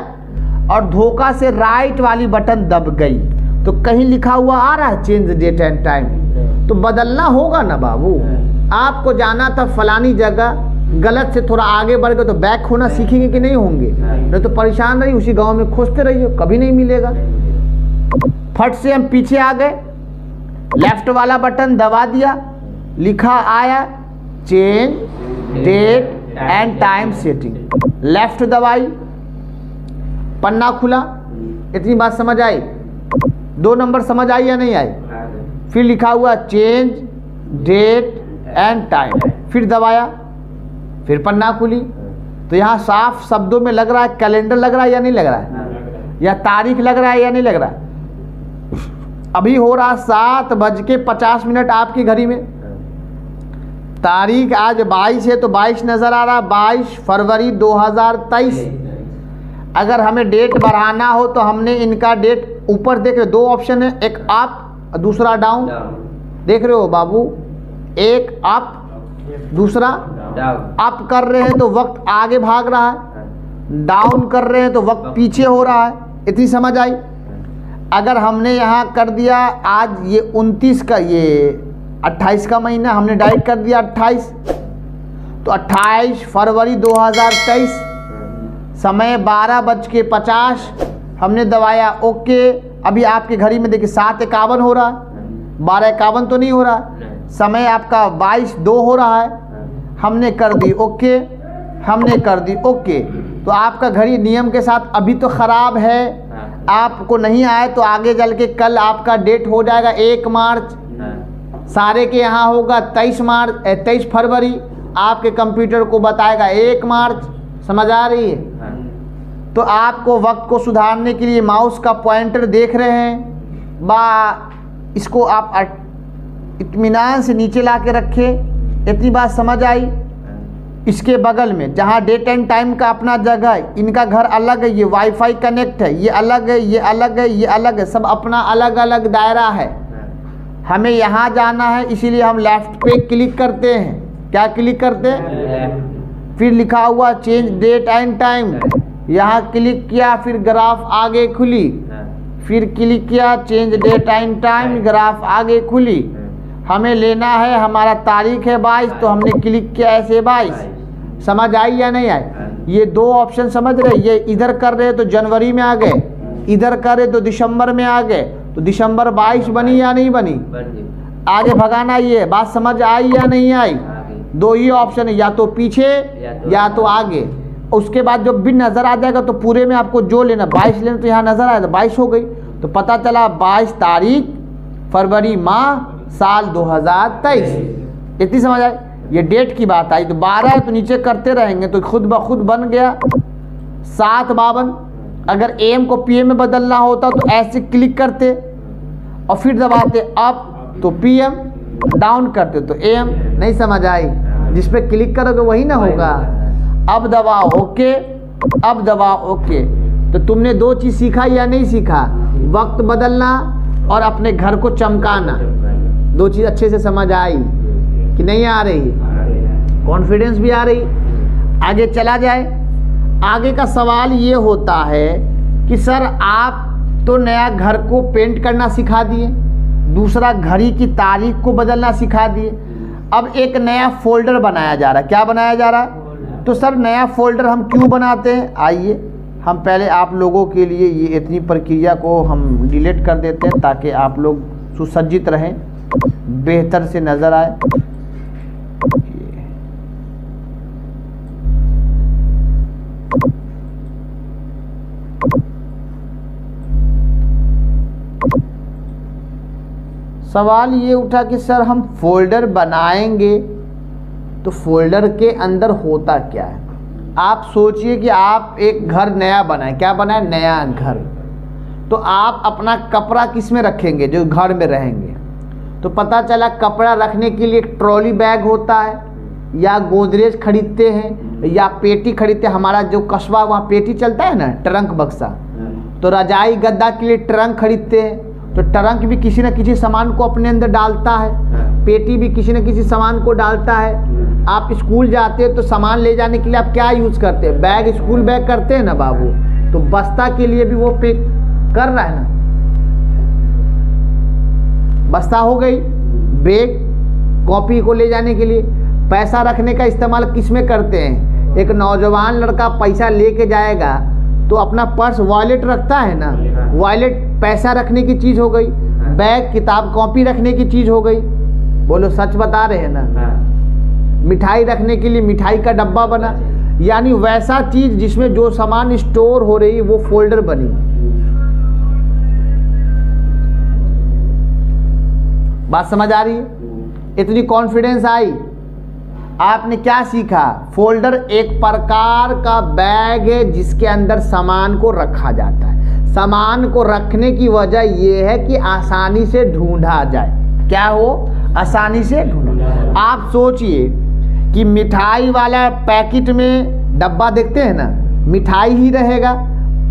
और धोखा से राइट वाली बटन दब गई तो कहीं लिखा हुआ आ रहा है चेंज डेट एंड टाइम, तो बदलना होगा ना बाबू। आपको जाना था फलानी जगह, गलत से थोड़ा आगे बढ़ गए तो बैक होना सीखेंगे कि नहीं होंगे? नहीं तो परेशान रहिए, उसी गांव में खोजते रहिए, कभी नहीं मिलेगा। फट से हम पीछे आ गए, लेफ्ट वाला बटन दबा दिया, लिखा आया change date and time setting, left दबाई, पन्ना खुला। इतनी बात समझ आई? 2 नंबर समझ आई या नहीं आई? फिर लिखा हुआ चेंज डेट एंड टाइम, फिर दबाया, फिर पन्ना खुली। तो यहाँ साफ शब्दों में लग रहा है कैलेंडर लग रहा है या नहीं लग रहा है, या तारीख लग रहा है या नहीं लग रहा है। अभी हो रहा 7:50 आपकी घड़ी में, तारीख आज 22 है तो 22 नज़र आ रहा, 22 फरवरी 2023। अगर हमें डेट बढ़ाना हो तो हमने इनका डेट ऊपर देख रहे 2 ऑप्शन है, एक अप दूसरा डाउन, देख रहे हो बाबू, एक अप दूसरा अप कर रहे हैं तो वक्त आगे भाग रहा है, डाउन कर रहे हैं तो वक्त पीछे हो रहा है। इतनी समझ आई? अगर हमने यहाँ कर दिया आज ये 29 का, ये 28 का महीना हमने डायरेक्ट कर दिया 28, तो 28 फरवरी 2023, समय 12:50, हमने दबाया ओके। अभी आपके घड़ी में देखिए 7:51 हो रहा है, 12:51 तो नहीं हो रहा, समय आपका 22:02 हो रहा है। हमने कर दी ओके, हमने कर दी ओके। तो आपका घड़ी नियम के साथ अभी तो ख़राब है, आपको नहीं आए तो आगे चल के कल आपका डेट हो जाएगा 1 मार्च, सारे के यहाँ होगा 23 फरवरी, आपके कंप्यूटर को बताएगा 1 मार्च। समझ आ रही है? तो आपको वक्त को सुधारने के लिए माउस का पॉइंटर देख रहे हैं, इसको आप इत्मीनान से नीचे ला के रखें। इतनी बात समझ आई? इसके बगल में जहाँ डेट एंड टाइम का अपना जगह है, इनका घर अलग है, ये वाईफाई कनेक्ट है, ये अलग है, ये अलग है, ये अलग है, सब अपना अलग अलग दायरा है। हमें यहाँ जाना है, इसीलिए हम लेफ्ट पे क्लिक करते हैं। क्या क्लिक करते हैं? फिर लिखा हुआ चेंज डेट एंड टाइम, यहाँ क्लिक किया, फिर ग्राफ आगे खुली, फिर क्लिक किया चेंज डेट एंड टाइम, ग्राफ आगे खुली। हमें लेना है, हमारा तारीख है 22, तो हमने क्लिक किया ऐसे 22। समझ आई या नहीं आई? ये 2 ऑप्शन समझ रहे? ये इधर कर रहे तो जनवरी में आ गए, इधर कर रहे तो दिसंबर में आ गए, तो दिसंबर 22 बनी या नहीं बनी? आगे भगाना, ये बात समझ आई या नहीं आई? 2 ही ऑप्शन है, या तो पीछे या तो आगे। उसके बाद जब भी नज़र आ जाएगा तो पूरे में आपको जो लेना, 22 लेना, तो यहाँ नज़र आया तो 22 हो गई, तो पता चला 22 तारीख फरवरी माह साल 2023। इतनी समझ आई? ये डेट की बात आई। तो 12 है तो नीचे करते रहेंगे तो खुद ब खुद बन गया 7:52। अगर AM को PM में बदलना होता तो ऐसे क्लिक करते और फिर दबाते अप तो PM, डाउन करते तो AM। नहीं समझ आई? जिस पे क्लिक करोगे वही ना होगा। अब दबाओ ओके, अब दबाओ ओके। तो तुमने 2 चीज़ सीखा या नहीं सीखा? वक्त बदलना और अपने घर को चमकाना। 2 चीज़ अच्छे से समझ आई कि नहीं आ रही? कॉन्फिडेंस भी आ रही? आगे चला जाए। आगे का सवाल ये होता है कि सर आप तो नया घर को पेंट करना सिखा दिए, दूसरा घड़ी की तारीख को बदलना सिखा दिए, अब एक नया फोल्डर बनाया जा रहा है। क्या बनाया जा रहा है? तो सर नया फोल्डर हम क्यों बनाते हैं? आइए हम पहले आप लोगों के लिए ये इतनी प्रक्रिया को हम डिलीट कर देते हैं ताकि आप लोग सुसज्जित रहें, बेहतर से नज़र आए। सवाल ये उठा कि सर हम फोल्डर बनाएंगे तो फोल्डर के अंदर होता क्या है? आप सोचिए कि आप एक घर नया बनाएं। क्या बनाए? नया घर। तो आप अपना कपड़ा किस में रखेंगे? जो घर में रहेंगे। तो पता चला कपड़ा रखने के लिए एक ट्रॉली बैग होता है, या गोदरेज खरीदते हैं, या पेटी खरीदते हैं। हमारा जो कस्बा वहाँ पेटी चलता है ना, ट्रंक बक्सा। तो रजाई गद्दा के लिए ट्रंक खरीदते हैं। तो ट्रंक भी किसी न किसी सामान को अपने अंदर डालता है, पेटी भी किसी न किसी सामान को डालता है। आप स्कूल जाते हैं तो सामान ले जाने के लिए आप क्या यूज़ करते हैं? बैग, स्कूल बैग करते हैं ना बाबू। तो बस्ता के लिए भी वो पैक कर रहा है ना। बस्ता हो गई, बैग, कॉपी को ले जाने के लिए। पैसा रखने का इस्तेमाल किस में करते हैं? एक नौजवान लड़का पैसा लेके जाएगा तो अपना पर्स, वॉलेट रखता है ना। वॉलेट पैसा रखने की चीज़ हो गई, बैग किताब कॉपी रखने की चीज़ हो गई। बोलो सच बता रहे हैं ना। मिठाई रखने के लिए मिठाई का डब्बा बना, यानी वैसा चीज़ जिसमें जो सामान स्टोर हो रही है वो फोल्डर बनी। बात समझ आ रही है? इतनी कॉन्फिडेंस आई? आपने क्या सीखा? फोल्डर एक प्रकार का बैग है जिसके अंदर सामान को रखा जाता है। सामान को रखने की वजह यह है कि आसानी से ढूंढा जाए। क्या हो? आसानी से ढूंढा। आप सोचिए कि मिठाई वाला पैकेट में डब्बा देखते हैं ना, मिठाई ही रहेगा,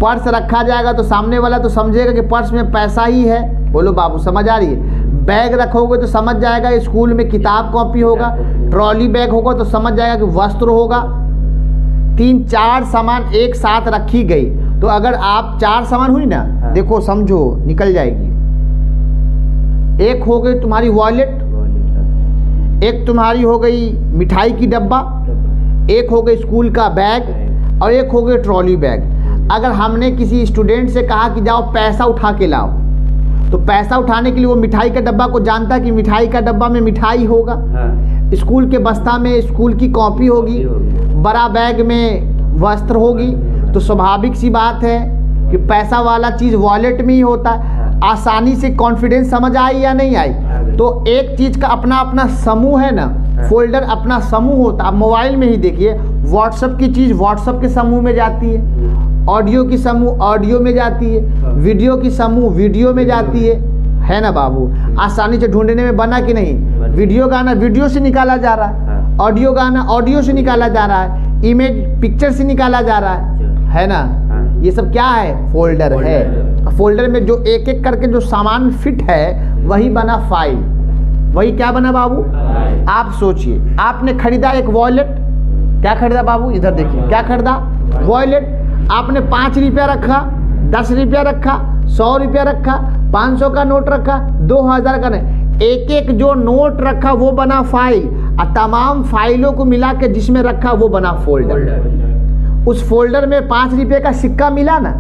पर्स रखा जाएगा तो सामने वाला तो समझेगा कि पर्स में पैसा ही है। बोलो बाबू समझ आ रही है? बैग रखोगे तो समझ जाएगा स्कूल में किताब कॉपी होगा। ट्रॉली बैग होगा तो समझ जाएगा कि वस्त्र होगा। 3-4 सामान एक साथ रखी गई तो अगर आप 4 सामान हुई ना, देखो समझो निकल जाएगी। एक हो गई तुम्हारी वॉलेट, एक तुम्हारी हो गई मिठाई की डब्बा, एक हो गया स्कूल का बैग और एक हो गया ट्रॉली बैग। अगर हमने किसी स्टूडेंट से कहा कि जाओ पैसा उठा के लाओ, तो पैसा उठाने के लिए वो मिठाई का डब्बा को जानता कि मिठाई का डब्बा में मिठाई होगा, स्कूल के बस्ता में स्कूल की कॉपी होगी, बड़ा बैग में वस्त्र होगी। तो स्वाभाविक सी बात है कि पैसा वाला चीज़ वॉलेट में ही होता है। आसानी से कॉन्फिडेंस समझ आई या नहीं आई? तो एक चीज़ का अपना अपना समूह है ना, फोल्डर अपना समूह होता है। आप मोबाइल में ही देखिए, व्हाट्सएप की चीज़ व्हाट्सएप के समूह में जाती है, ऑडियो की समूह ऑडियो में जाती है, वीडियो की समूह वीडियो में जाती है ना बाबू? आसानी से ढूंढने में बना कि नहीं? वीडियो गाना वीडियो से निकाला जा रहा है, ऑडियो गाना ऑडियो से निकाला जा रहा है, इमेज पिक्चर से निकाला जा रहा है ना? ये सब क्या है? फोल्डर है। फोल्डर में जो एक एक करके जो सामान फिट है वही बना फाइल। वही क्या बना बाबू? आप सोचिए, आपने खरीदा एक वॉलेट। क्या खरीदा बाबू? इधर देखिए, क्या खरीदा? वॉलेट। आपने 5 रुपया रखा, 10 रुपया रखा, 100 रुपया रखा, 500 का नोट रखा, 2000 का नहीं, एक एक जो नोट रखा वो बना फाइल, और तमाम फाइलों को मिला के जिसमें रखा वो बना फोल्डर। उस फोल्डर में 5 रुपये का सिक्का मिला ना,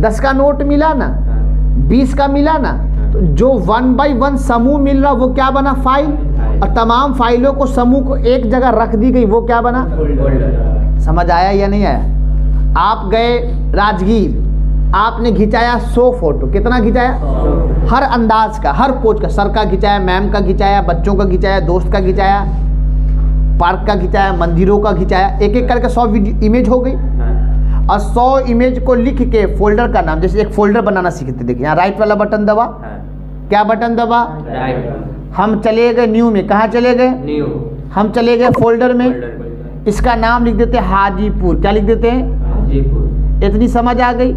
10 का नोट मिला ना, 20 का मिला ना, तो जो 1 बाई 1 समूह मिल रहा वो क्या बना? फाइल। और तमाम फाइलों को समूह को एक जगह रख दी गई, वो क्या बना? समझ आया या नहीं आया? आप गए राजगीर, आपने खिंचाया 100 फोटो। कितना खिंचाया? हर अंदाज का, हर पोज का, सर का खिंचाया, मैम का खिंचाया, बच्चों का खिंचाया, दोस्त का खिंचाया, पार्क का खिंचाया, मंदिरों का खिंचाया, एक एक करके 100 इमेज हो गई। और 100 इमेज को लिख के फोल्डर का नाम, जैसे एक फोल्डर बनाना सीखते, देखिए यहाँ राइट वाला बटन दबा। क्या बटन दबा? हम चले गए न्यू में। कहाँ चले गए? न्यू। हम चले गए फोल्डर में, इसका नाम लिख देते हैं हाजीपुर। क्या लिख देते हैं? हाजीपुर। इतनी समझ आ गई?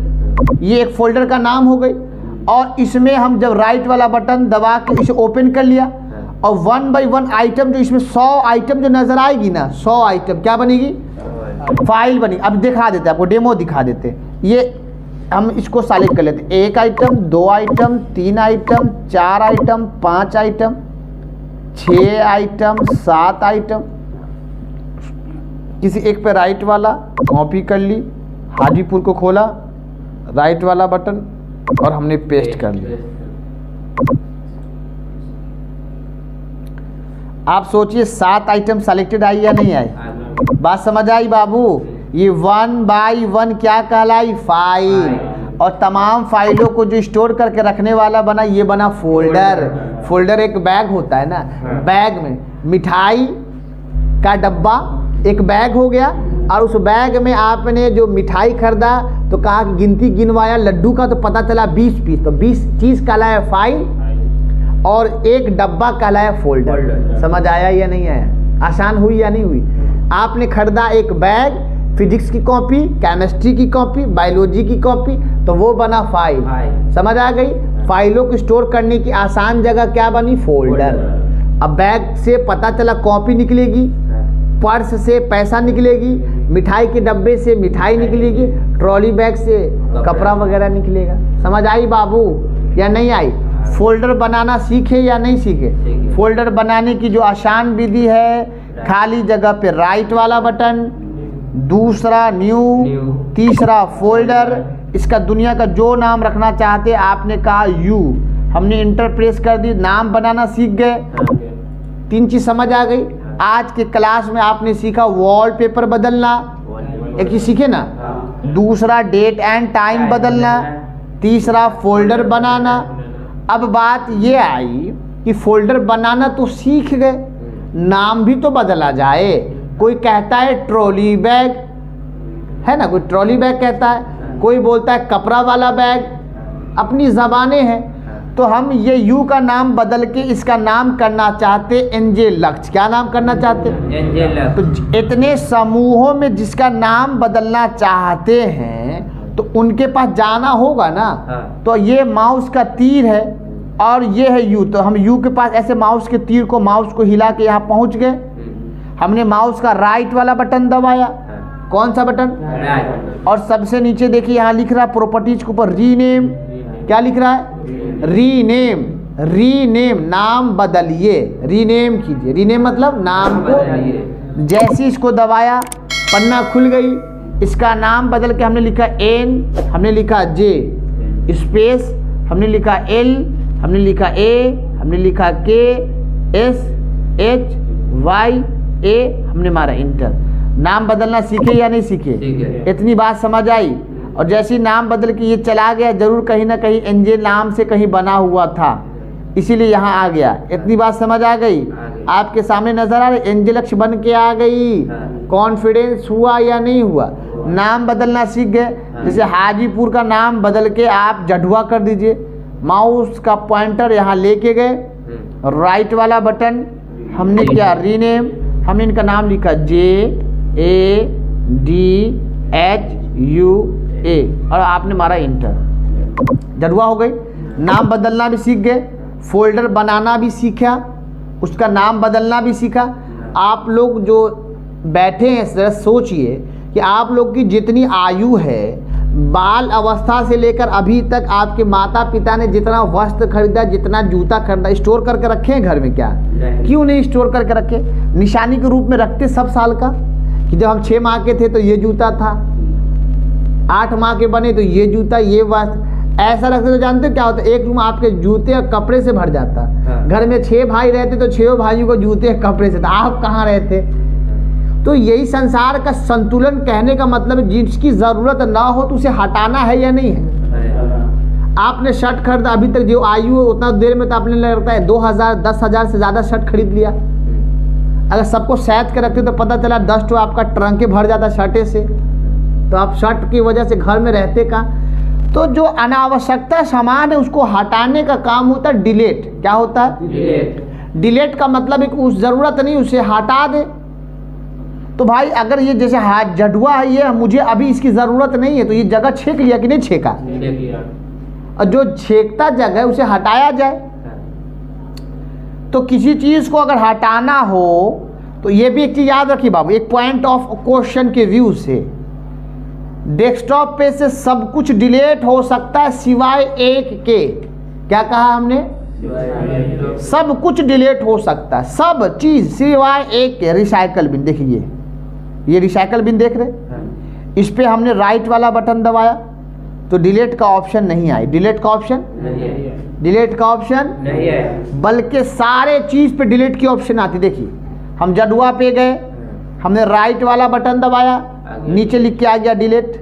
ये एक फोल्डर का नाम हो गई। और इसमें हम जब राइट वाला बटन दबा के इसे ओपन कर लिया, और 1 बाई 1 आइटम जो इसमें 100 आइटम जो नजर आएगी ना, 100 आइटम क्या बनेगी? फाइल बनी। अब दिखा देते, आपको डेमो दिखा देते। ये हम इसको सेलेक्ट कर लेते, 1 item, 2 item, 3 item, 4 item, 5 item, 6 item, 7 item. किसी एक पे राइट वाला कॉपी कर ली, हाजीपुर को खोला, राइट वाला बटन, और हमने पेस्ट कर लिया। आप सोचिए 7 आइटम सेलेक्टेड आई या नहीं आई? बात समझ आई बाबू? ये 1 बाई 1 क्या कहलाई? फाइल। और तमाम फाइलों को जो स्टोर करके रखने वाला बना, ये बना फोल्डर। फोल्डर एक बैग होता है ना, बैग में मिठाई का डब्बा एक बैग हो गया, और उस बैग में आपने जो मिठाई खरीदा तो कहा कि गिनती गिनवाया लड्डू का, तो पता चला 20 पीस, तो 20 चीज़ कहलाया फाइल, और एक डब्बा कहलाया फोल्डर। समझ आया या नहीं आया? आसान हुई या नहीं हुई? आपने खरीदा एक बैग, फिजिक्स की कॉपी, केमिस्ट्री की कॉपी, बायोलॉजी की कॉपी, तो वो बना फाइल। समझ आ गई? फाइलों को स्टोर करने की आसान जगह क्या बनी? फोल्डर। अब बैग से पता चला कॉपी निकलेगी, पर्स से पैसा निकलेगी, मिठाई के डब्बे से मिठाई निकलेगी, ट्रॉली बैग से कपड़ा वगैरह निकलेगा। समझ आई बाबू या नहीं आई? फोल्डर बनाना सीखे या नहीं सीखे? फोल्डर बनाने की जो आसान विधि है, खाली जगह पे राइट वाला बटन, दूसरा न्यू, तीसरा फोल्डर। इसका दुनिया का जो नाम रखना चाहते, आपने कहा यू, हमने इंटर प्रेस कर दी, नाम बनाना सीख गए। 3 चीज समझ आ गई। आज के क्लास में आपने सीखा वॉलपेपर बदलना, एक चीज सीखे ना, दूसरा डेट एंड टाइम बदलना, तीसरा फोल्डर बनाना। अब बात ये आई कि फोल्डर बनाना तो सीख गए, नाम भी तो बदला जाए। कोई कहता है ट्रॉली बैग, है ना, कोई ट्रॉली बैग कहता है, कोई बोलता है कपड़ा वाला बैग, अपनी ज़बानें हैं। तो हम ये यू का नाम बदल के इसका नाम करना चाहते एनजे लक्ष्य। क्या नाम करना चाहते? एनजे लक्ष्य। तो इतने समूहों में जिसका नाम बदलना चाहते हैं तो उनके पास जाना होगा ना। तो ये माउस का तीर है और ये है यू, तो हम यू के पास ऐसे माउस के तीर को, माउस को हिला के यहाँ पहुँच गए। हमने माउस का राइट वाला बटन दबाया, कौन सा बटन? राइट। और सबसे नीचे देखिए यहाँ लिख रहा है प्रॉपर्टीज के ऊपर रीनेम। क्या लिख रहा है? रीनेम। रीनेम नाम बदलिए, रीनेम कीजिए। रीनेम मतलब नाम को जैसे इसको दबाया पन्ना खुल गई, इसका नाम बदल के हमने लिखा N, हमने लिखा J, स्पेस हमने लिखा L, हमने लिखा A, हमने लिखा K, S, H, Y, A, हमने मारा इंटर। नाम बदलना सीखे या नहीं सीखे? इतनी बात समझ आई। और जैसे नाम बदल के ये चला गया, जरूर कहीं ना कहीं एंजल नाम से कहीं बना हुआ था, इसीलिए यहाँ आ गया। इतनी बात समझ आ गई? आपके सामने नजर आ रही एंजलक्स बन के आ गई। कॉन्फिडेंस हुआ या नहीं हुआ? नाम बदलना सीख गए। जैसे हाजीपुर का नाम बदल के आप जढ़ुआ कर दीजिए, माउस का पॉइंटर यहाँ लेके गए, राइट वाला बटन हमने क्या रीनेम, हमने इनका नाम लिखा JADHUA और आपने मारा इंटर, जढ़ुआ हो गई। नाम बदलना भी सीख गए, फोल्डर बनाना भी सीखा, उसका नाम बदलना भी सीखा। आप लोग जो बैठे हैं जरा सोचिए कि आप लोग की जितनी आयु है, बाल अवस्था से लेकर अभी तक आपके माता पिता ने जितना वस्त्र खरीदा, जितना जूता खरीदा, स्टोर करके रखे हैं घर में क्या? क्यों नहीं स्टोर करके रखे? निशानी के रूप में रखते सब साल का, कि जब हम 6 माह के थे तो ये जूता था, 8 माह के बने तो ये जूता, ये वस्त्र, ऐसा रखते तो जानते हो क्या होता? एक रूम आपके जूते और कपड़े से भर जाता। घर में 6 भाई रहते तो 6 भाइयों को जूते और कपड़े से था, आप कहाँ रहते? तो यही संसार का संतुलन कहने का मतलब है, जिसकी ज़रूरत ना हो तो उसे हटाना है या नहीं है? आपने शर्ट खरीदा, अभी तक जो आयु है उतना देर में तो आपने लगता है 2000 10,000 से ज़्यादा शर्ट खरीद लिया। अगर सबको सैद के रखते तो पता चला 10 तो आपका ट्रंके भर जाता शर्टे से। तो आप शर्ट की वजह से घर में रहते का। तो जो अनावश्यकता सामान है उसको हटाने का काम होता है डिलीट। क्या होता है? डिलीट का मतलब एक उस ज़रूरत नहीं, उसे हटा दे। तो भाई अगर ये जैसे हाथ जढ़ुआ है, ये मुझे अभी इसकी ज़रूरत नहीं है, तो ये जगह छेक लिया कि नहीं छेका? और जो छेकता जगह है उसे हटाया जाए। तो किसी चीज़ को अगर हटाना हो तो ये भी एक चीज़ याद रखिए बाबू, एक पॉइंट ऑफ क्वेश्चन के व्यू से, डेस्कटॉप पे से सब कुछ डिलीट हो सकता है सिवाय एक के। क्या कहा हमने? सब कुछ डिलीट हो सकता है, सब चीज़ सिवाय एक के। रिसाइकल बिन देखिए, ये रिसाइकल बिन देख रहे, इस पे हमने राइट वाला बटन दबाया तो डिलीट का ऑप्शन नहीं आई। डिलीट का ऑप्शन नहीं है, डिलीट का ऑप्शन नहीं है, बल्कि सारे चीज़ पे डिलीट की ऑप्शन आती। देखिए हम जढ़ुआ पे गए, हमने राइट वाला बटन दबाया, नीचे लिख के आ गया डिलीट।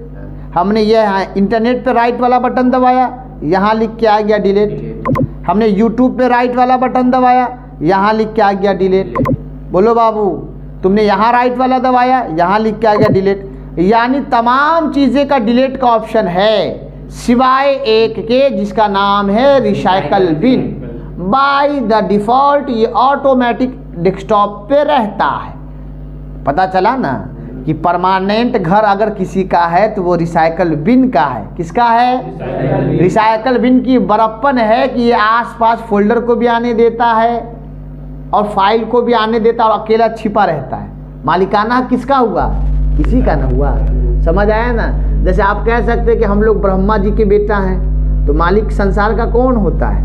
हमने ये इंटरनेट पे राइट वाला बटन दबाया, यहाँ लिख के आ गया डिलीट। हमने यूट्यूब पे राइट वाला बटन दबाया, यहाँ लिख के आ गया डिलीट। बोलो बाबू, तुमने यहाँ राइट वाला दबाया, यहाँ लिख के आ गया डिलीट। यानी तमाम चीज़ें का डिलीट का ऑप्शन है सिवाय एक के, जिसका नाम है recycle bin. By the default ये ऑटोमेटिक डेस्कटॉप पे रहता है। पता चला ना कि परमानेंट घर अगर किसी का है तो वो रिसाइकल बिन का है। किसका है? रिसाइकल बिन की बड़प्पन है कि ये आसपास फोल्डर को भी आने देता है और फाइल को भी आने देता है और अकेला छिपा रहता है। मालिकाना किसका हुआ? किसी का ना हुआ। समझ आया ना? जैसे आप कह सकते हैं कि हम लोग ब्रह्मा जी के बेटा हैं, तो मालिक संसार का कौन होता है?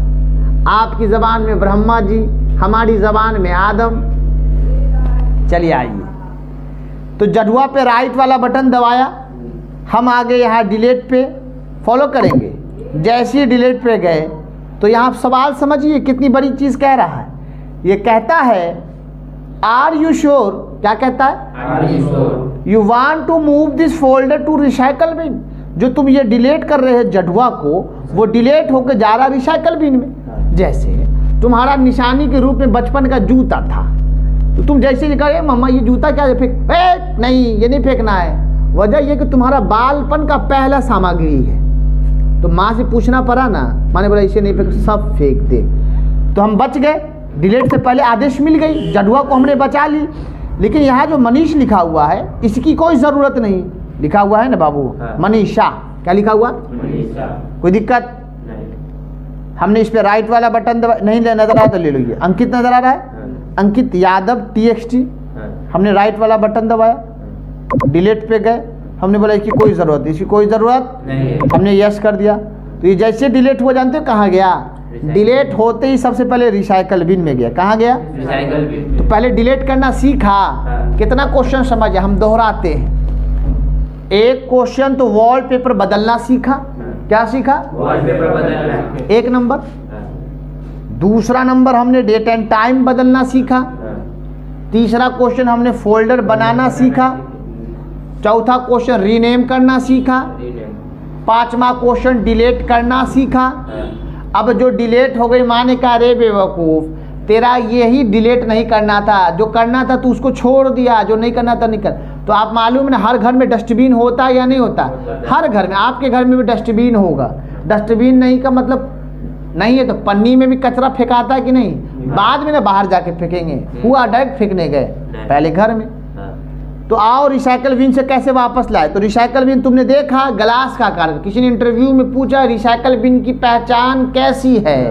आपकी ज़बान में ब्रह्मा जी, हमारी ज़बान में आदम। चलिए आइए, तो जढ़ुआ पे राइट वाला बटन दबाया, हम आगे यहाँ डिलीट पे फॉलो करेंगे। जैसे ही डिलीट पे गए तो यहाँ सवाल समझिए कितनी बड़ी चीज़ कह रहा है। ये कहता है आर यू श्योर? क्या कहता है? Are you sure you want to move this folder to recycle bin. जो तुम ये डिलीट कर रहे हो जढ़ुआ को, वो डिलीट होकर जा रहा रिसाइकल बिन में। जैसे तुम्हारा निशानी के रूप में बचपन का जूता था, तो तुम जैसे ये कहे मम्मा ये जूता क्या है, फेंक नहीं, ये नहीं फेंकना है। वजह ये कि तुम्हारा बालपन का पहला सामग्री है, तो माँ से पूछना पड़ा ना, माँ ने बोला इसे नहीं फेंक, सब फेंक दे। तो हम बच गए, डिलीट से पहले आदेश मिल गई, जढ़ुआ को हमने बचा ली। लेकिन यहाँ जो मनीष लिखा हुआ है इसकी कोई ज़रूरत नहीं। लिखा हुआ है ना बाबू, मनीषा। क्या लिखा हुआ? मनीषा। कोई दिक्कत? हमने इस पे राइट वाला बटन दबा, नहीं नजर आ तो ले लो। ये अंकित नजर आ रहा है, अंकित यादव TXT। हमने राइट वाला बटन दबाया, डिलीट पे गए, हमने बोला इसकी कोई ज़रूरत, इसकी कोई ज़रूरत नहीं, हमने यस कर दिया। तो ये जैसे डिलीट हुआ जानते हो कहाँ गया? डिलीट होते ही सबसे पहले रिसाइकल बिन में गया। कहाँ गया? Recycle bin. तो पहले डिलीट करना सीखा। हाँ। कितना क्वेश्चन समझे? हम दोहराते हैं। एक क्वेश्चन तो वॉलपेपर बदलना सीखा। क्या सीखा? वॉलपेपर बदलना। एक नंबर। दूसरा नंबर हमने डेट एंड टाइम बदलना सीखा। तीसरा क्वेश्चन हमने फोल्डर बनाना सीखा। चौथा क्वेश्चन रीनेम करना सीखा। पांचवा क्वेश्चन डिलीट करना सीखा। अब जो डिलीट हो गई, माने कहा रे बेवकूफ़, तेरा यही डिलीट नहीं करना था, जो करना था तू उसको छोड़ दिया, जो नहीं करना था नहीं कर। तो आप मालूम है हर घर में डस्टबिन होता है या नहीं होता? हर घर में। आपके घर में भी डस्टबिन होगा। डस्टबिन नहीं का मतलब नहीं है तो पन्नी में भी कचरा फेंकाता है कि नहीं? बाद में ना बाहर जाके फेंकेंगे, हुआ डायरेक्ट फेंकने गए, पहले घर में। तो आओ रिसाइकल बिन से कैसे वापस लाए? तो रिसाइकल बिन तुमने देखा ग्लास का आकार। किसी ने इंटरव्यू में पूछा रिसाइकल बिन की पहचान कैसी है?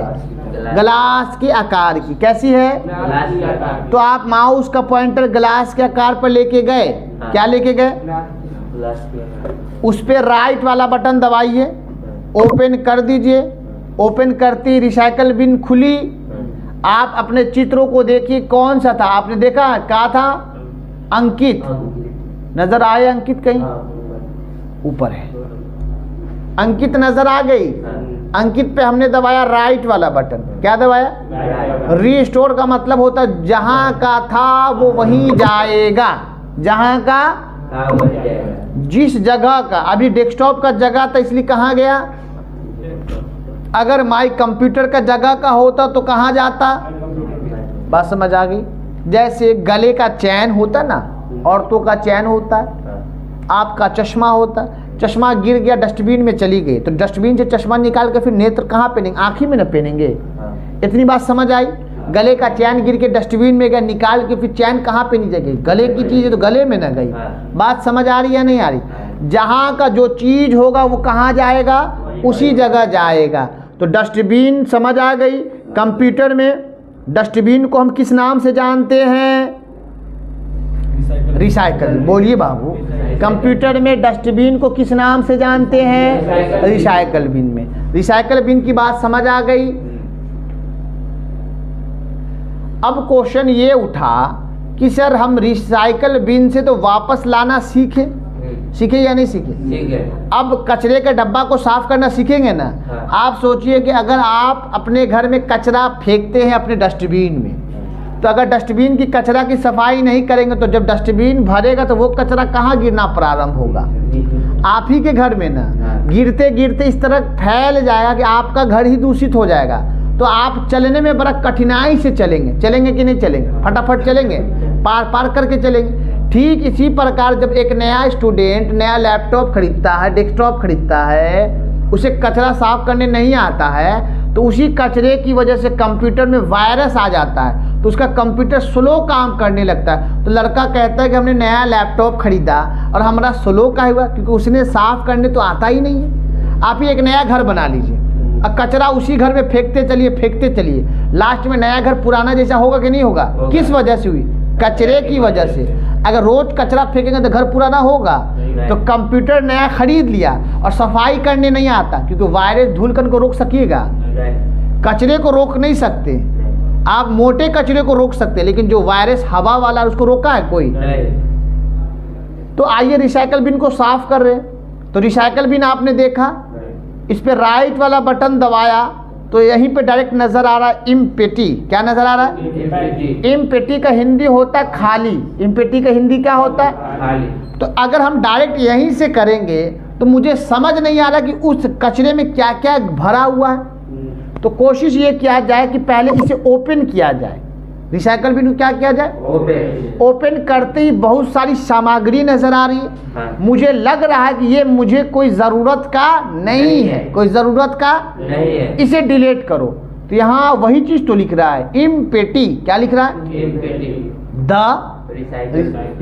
ग्लास के आकार की। कैसी है? तो आप माउस का पॉइंटर ग्लास के आकार पर लेके गए। क्या लेके गए? उस पर राइट वाला बटन दबाइए, ओपन कर दीजिए। ओपन करती रिसाइकल बिन खुली। आप अपने चित्रों को देखिए कौन सा था। आपने देखा क्या था? अंकित। नजर आए अंकित? कहीं ऊपर है अंकित, नजर आ गई। अंकित पे हमने दबाया राइट वाला बटन। क्या दबाया? रीस्टोर का मतलब होता जहां का था वो वहीं जाएगा। जहां का, जिस जगह का। अभी डेस्कटॉप का जगह था इसलिए कहाँ गया? अगर माई कंप्यूटर का जगह का होता तो कहाँ जाता? बात समझ आ गई? जैसे गले का चैन होता ना, औरतों का चैन होता है, आपका चश्मा होता है। चश्मा गिर गया, डस्टबिन में चली गई, तो डस्टबिन से चश्मा निकाल कर फिर नेत्र कहाँ पहनेंगे? आँखी में न पहनेंगे। इतनी बात समझ आई? गले का चैन गिर के डस्टबिन में गया, निकाल के फिर चैन कहाँ पे नहीं जाएगी? गले की चीज़ है तो गले में न गई। बात समझ आ रही है नहीं आ रही? जहाँ का जो चीज़ होगा वो कहाँ जाएगा? उसी जगह जाएगा। तो डस्टबिन समझ आ गई। कंप्यूटर में डस्टबिन को हम किस नाम से जानते हैं? रिसाइकल। बोलिए बाबू, कंप्यूटर में डस्टबिन को किस नाम से जानते हैं? रिसाइकल बिन में। रिसाइकल बिन की बात समझ आ गई। अब क्वेश्चन ये उठा कि सर हम रिसाइकल बिन से तो वापस लाना सीखे या नहीं सीखे? अब कचरे के डब्बा को साफ करना सीखेंगे ना। आप सोचिए कि अगर आप अपने घर में कचरा फेंकते हैं अपने डस्टबिन में, तो अगर डस्टबिन की कचरा की सफाई नहीं करेंगे तो जब डस्टबिन भरेगा तो वो कचरा कहाँ गिरना प्रारंभ होगा? आप ही के घर में ना। गिरते गिरते इस तरह फैल जाएगा कि आपका घर ही दूषित हो जाएगा। तो आप चलने में बड़ा कठिनाई से चलेंगे कि नहीं चलेंगे? फटाफट चलेंगे, पार करके चलेंगे। ठीक इसी प्रकार जब एक नया स्टूडेंट नया लैपटॉप खरीदता है, डेस्कटॉप खरीदता है, उसे कचरा साफ करने नहीं आता है, तो उसी कचरे की वजह से कंप्यूटर में वायरस आ जाता है, तो उसका कंप्यूटर स्लो काम करने लगता है। तो लड़का कहता है कि हमने नया लैपटॉप खरीदा और हमारा स्लो का हुआ क्योंकि उसने साफ करने तो आता ही नहीं है। आप ही एक नया घर बना लीजिए, अब कचरा उसी घर में फेंकते चलिए, लास्ट में नया घर पुराना जैसा होगा कि नहीं होगा? किस वजह से हुई? कचरे की वजह से। अगर रोज कचरा फेंकेंगे तो घर पुराना होगा। तो कंप्यूटर नया खरीद लिया और सफाई करने नहीं आता, क्योंकि वायरस धूलकण को रोक सकिएगा? कचरे को रोक नहीं सकते। आप मोटे कचरे को रोक सकते, लेकिन जो वायरस हवा वाला उसको रोका है कोई? तो आइए रिसाइकल बिन को साफ कर रहे। तो रिसाइकल बिन आपने देखा, इस पे राइट वाला बटन दबाया तो यहीं पे डायरेक्ट नजर आ रहा है इम्पेटी। क्या नजर आ रहा है? इम्पेटी का हिंदी होता है खाली। इम्पेटी का हिंदी क्या होता है? खाली। तो अगर हम डायरेक्ट यहीं से करेंगे तो मुझे समझ नहीं आ रहा कि उस कचरे में क्या क्या भरा हुआ है। तो कोशिश ये किया जाए कि पहले इसे ओपन किया जाए। रिसाइकल बिन को क्या किया जाए? ओपन करते ही बहुत सारी सामग्री नजर आ रही है। मुझे लग रहा है कि ये मुझे कोई ज़रूरत का नहीं है, कोई ज़रूरत का नहीं है, इसे डिलीट करो। तो यहाँ वही चीज़ तो लिख रहा है इम्पेटी। क्या लिख रहा है?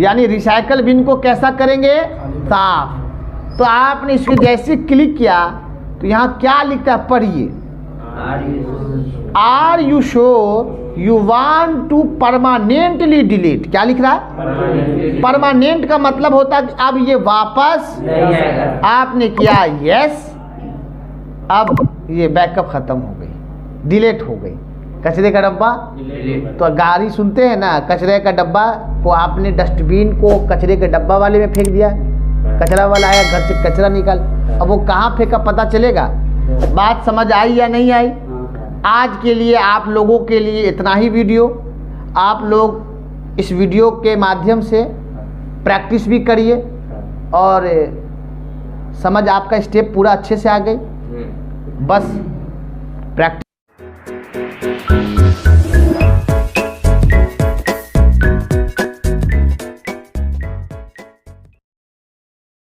यानी रिसाइकल बिन को कैसा करेंगे? साफ। तो आपने इसको जैसे क्लिक किया तो यहाँ क्या लिखता है? पढ़िए। Are you sure you want to permanently delete. क्या लिख रहा है? परमानेंट का मतलब होता है कि अब ये वापस नहीं आएगा। आपने किया यस, अब ये बैकअप खत्म हो गई। डिलीट हो गई। कचरे का डब्बा, डिलीट। तो गाड़ी सुनते हैं ना, कचरे का डब्बा को आपने डस्टबिन को कचरे के डब्बा वाले में फेंक दिया, कचरा वाला आया घर से कचरा निकाल, अब वो कहाँ फेंका पता चलेगा। बात समझ आई या नहीं आई? आज के लिए आप लोगों के लिए इतना ही वीडियो। आप लोग इस वीडियो के माध्यम से प्रैक्टिस भी करिए और समझ आपका स्टेप पूरा अच्छे से आ गई। बस प्रैक्टिस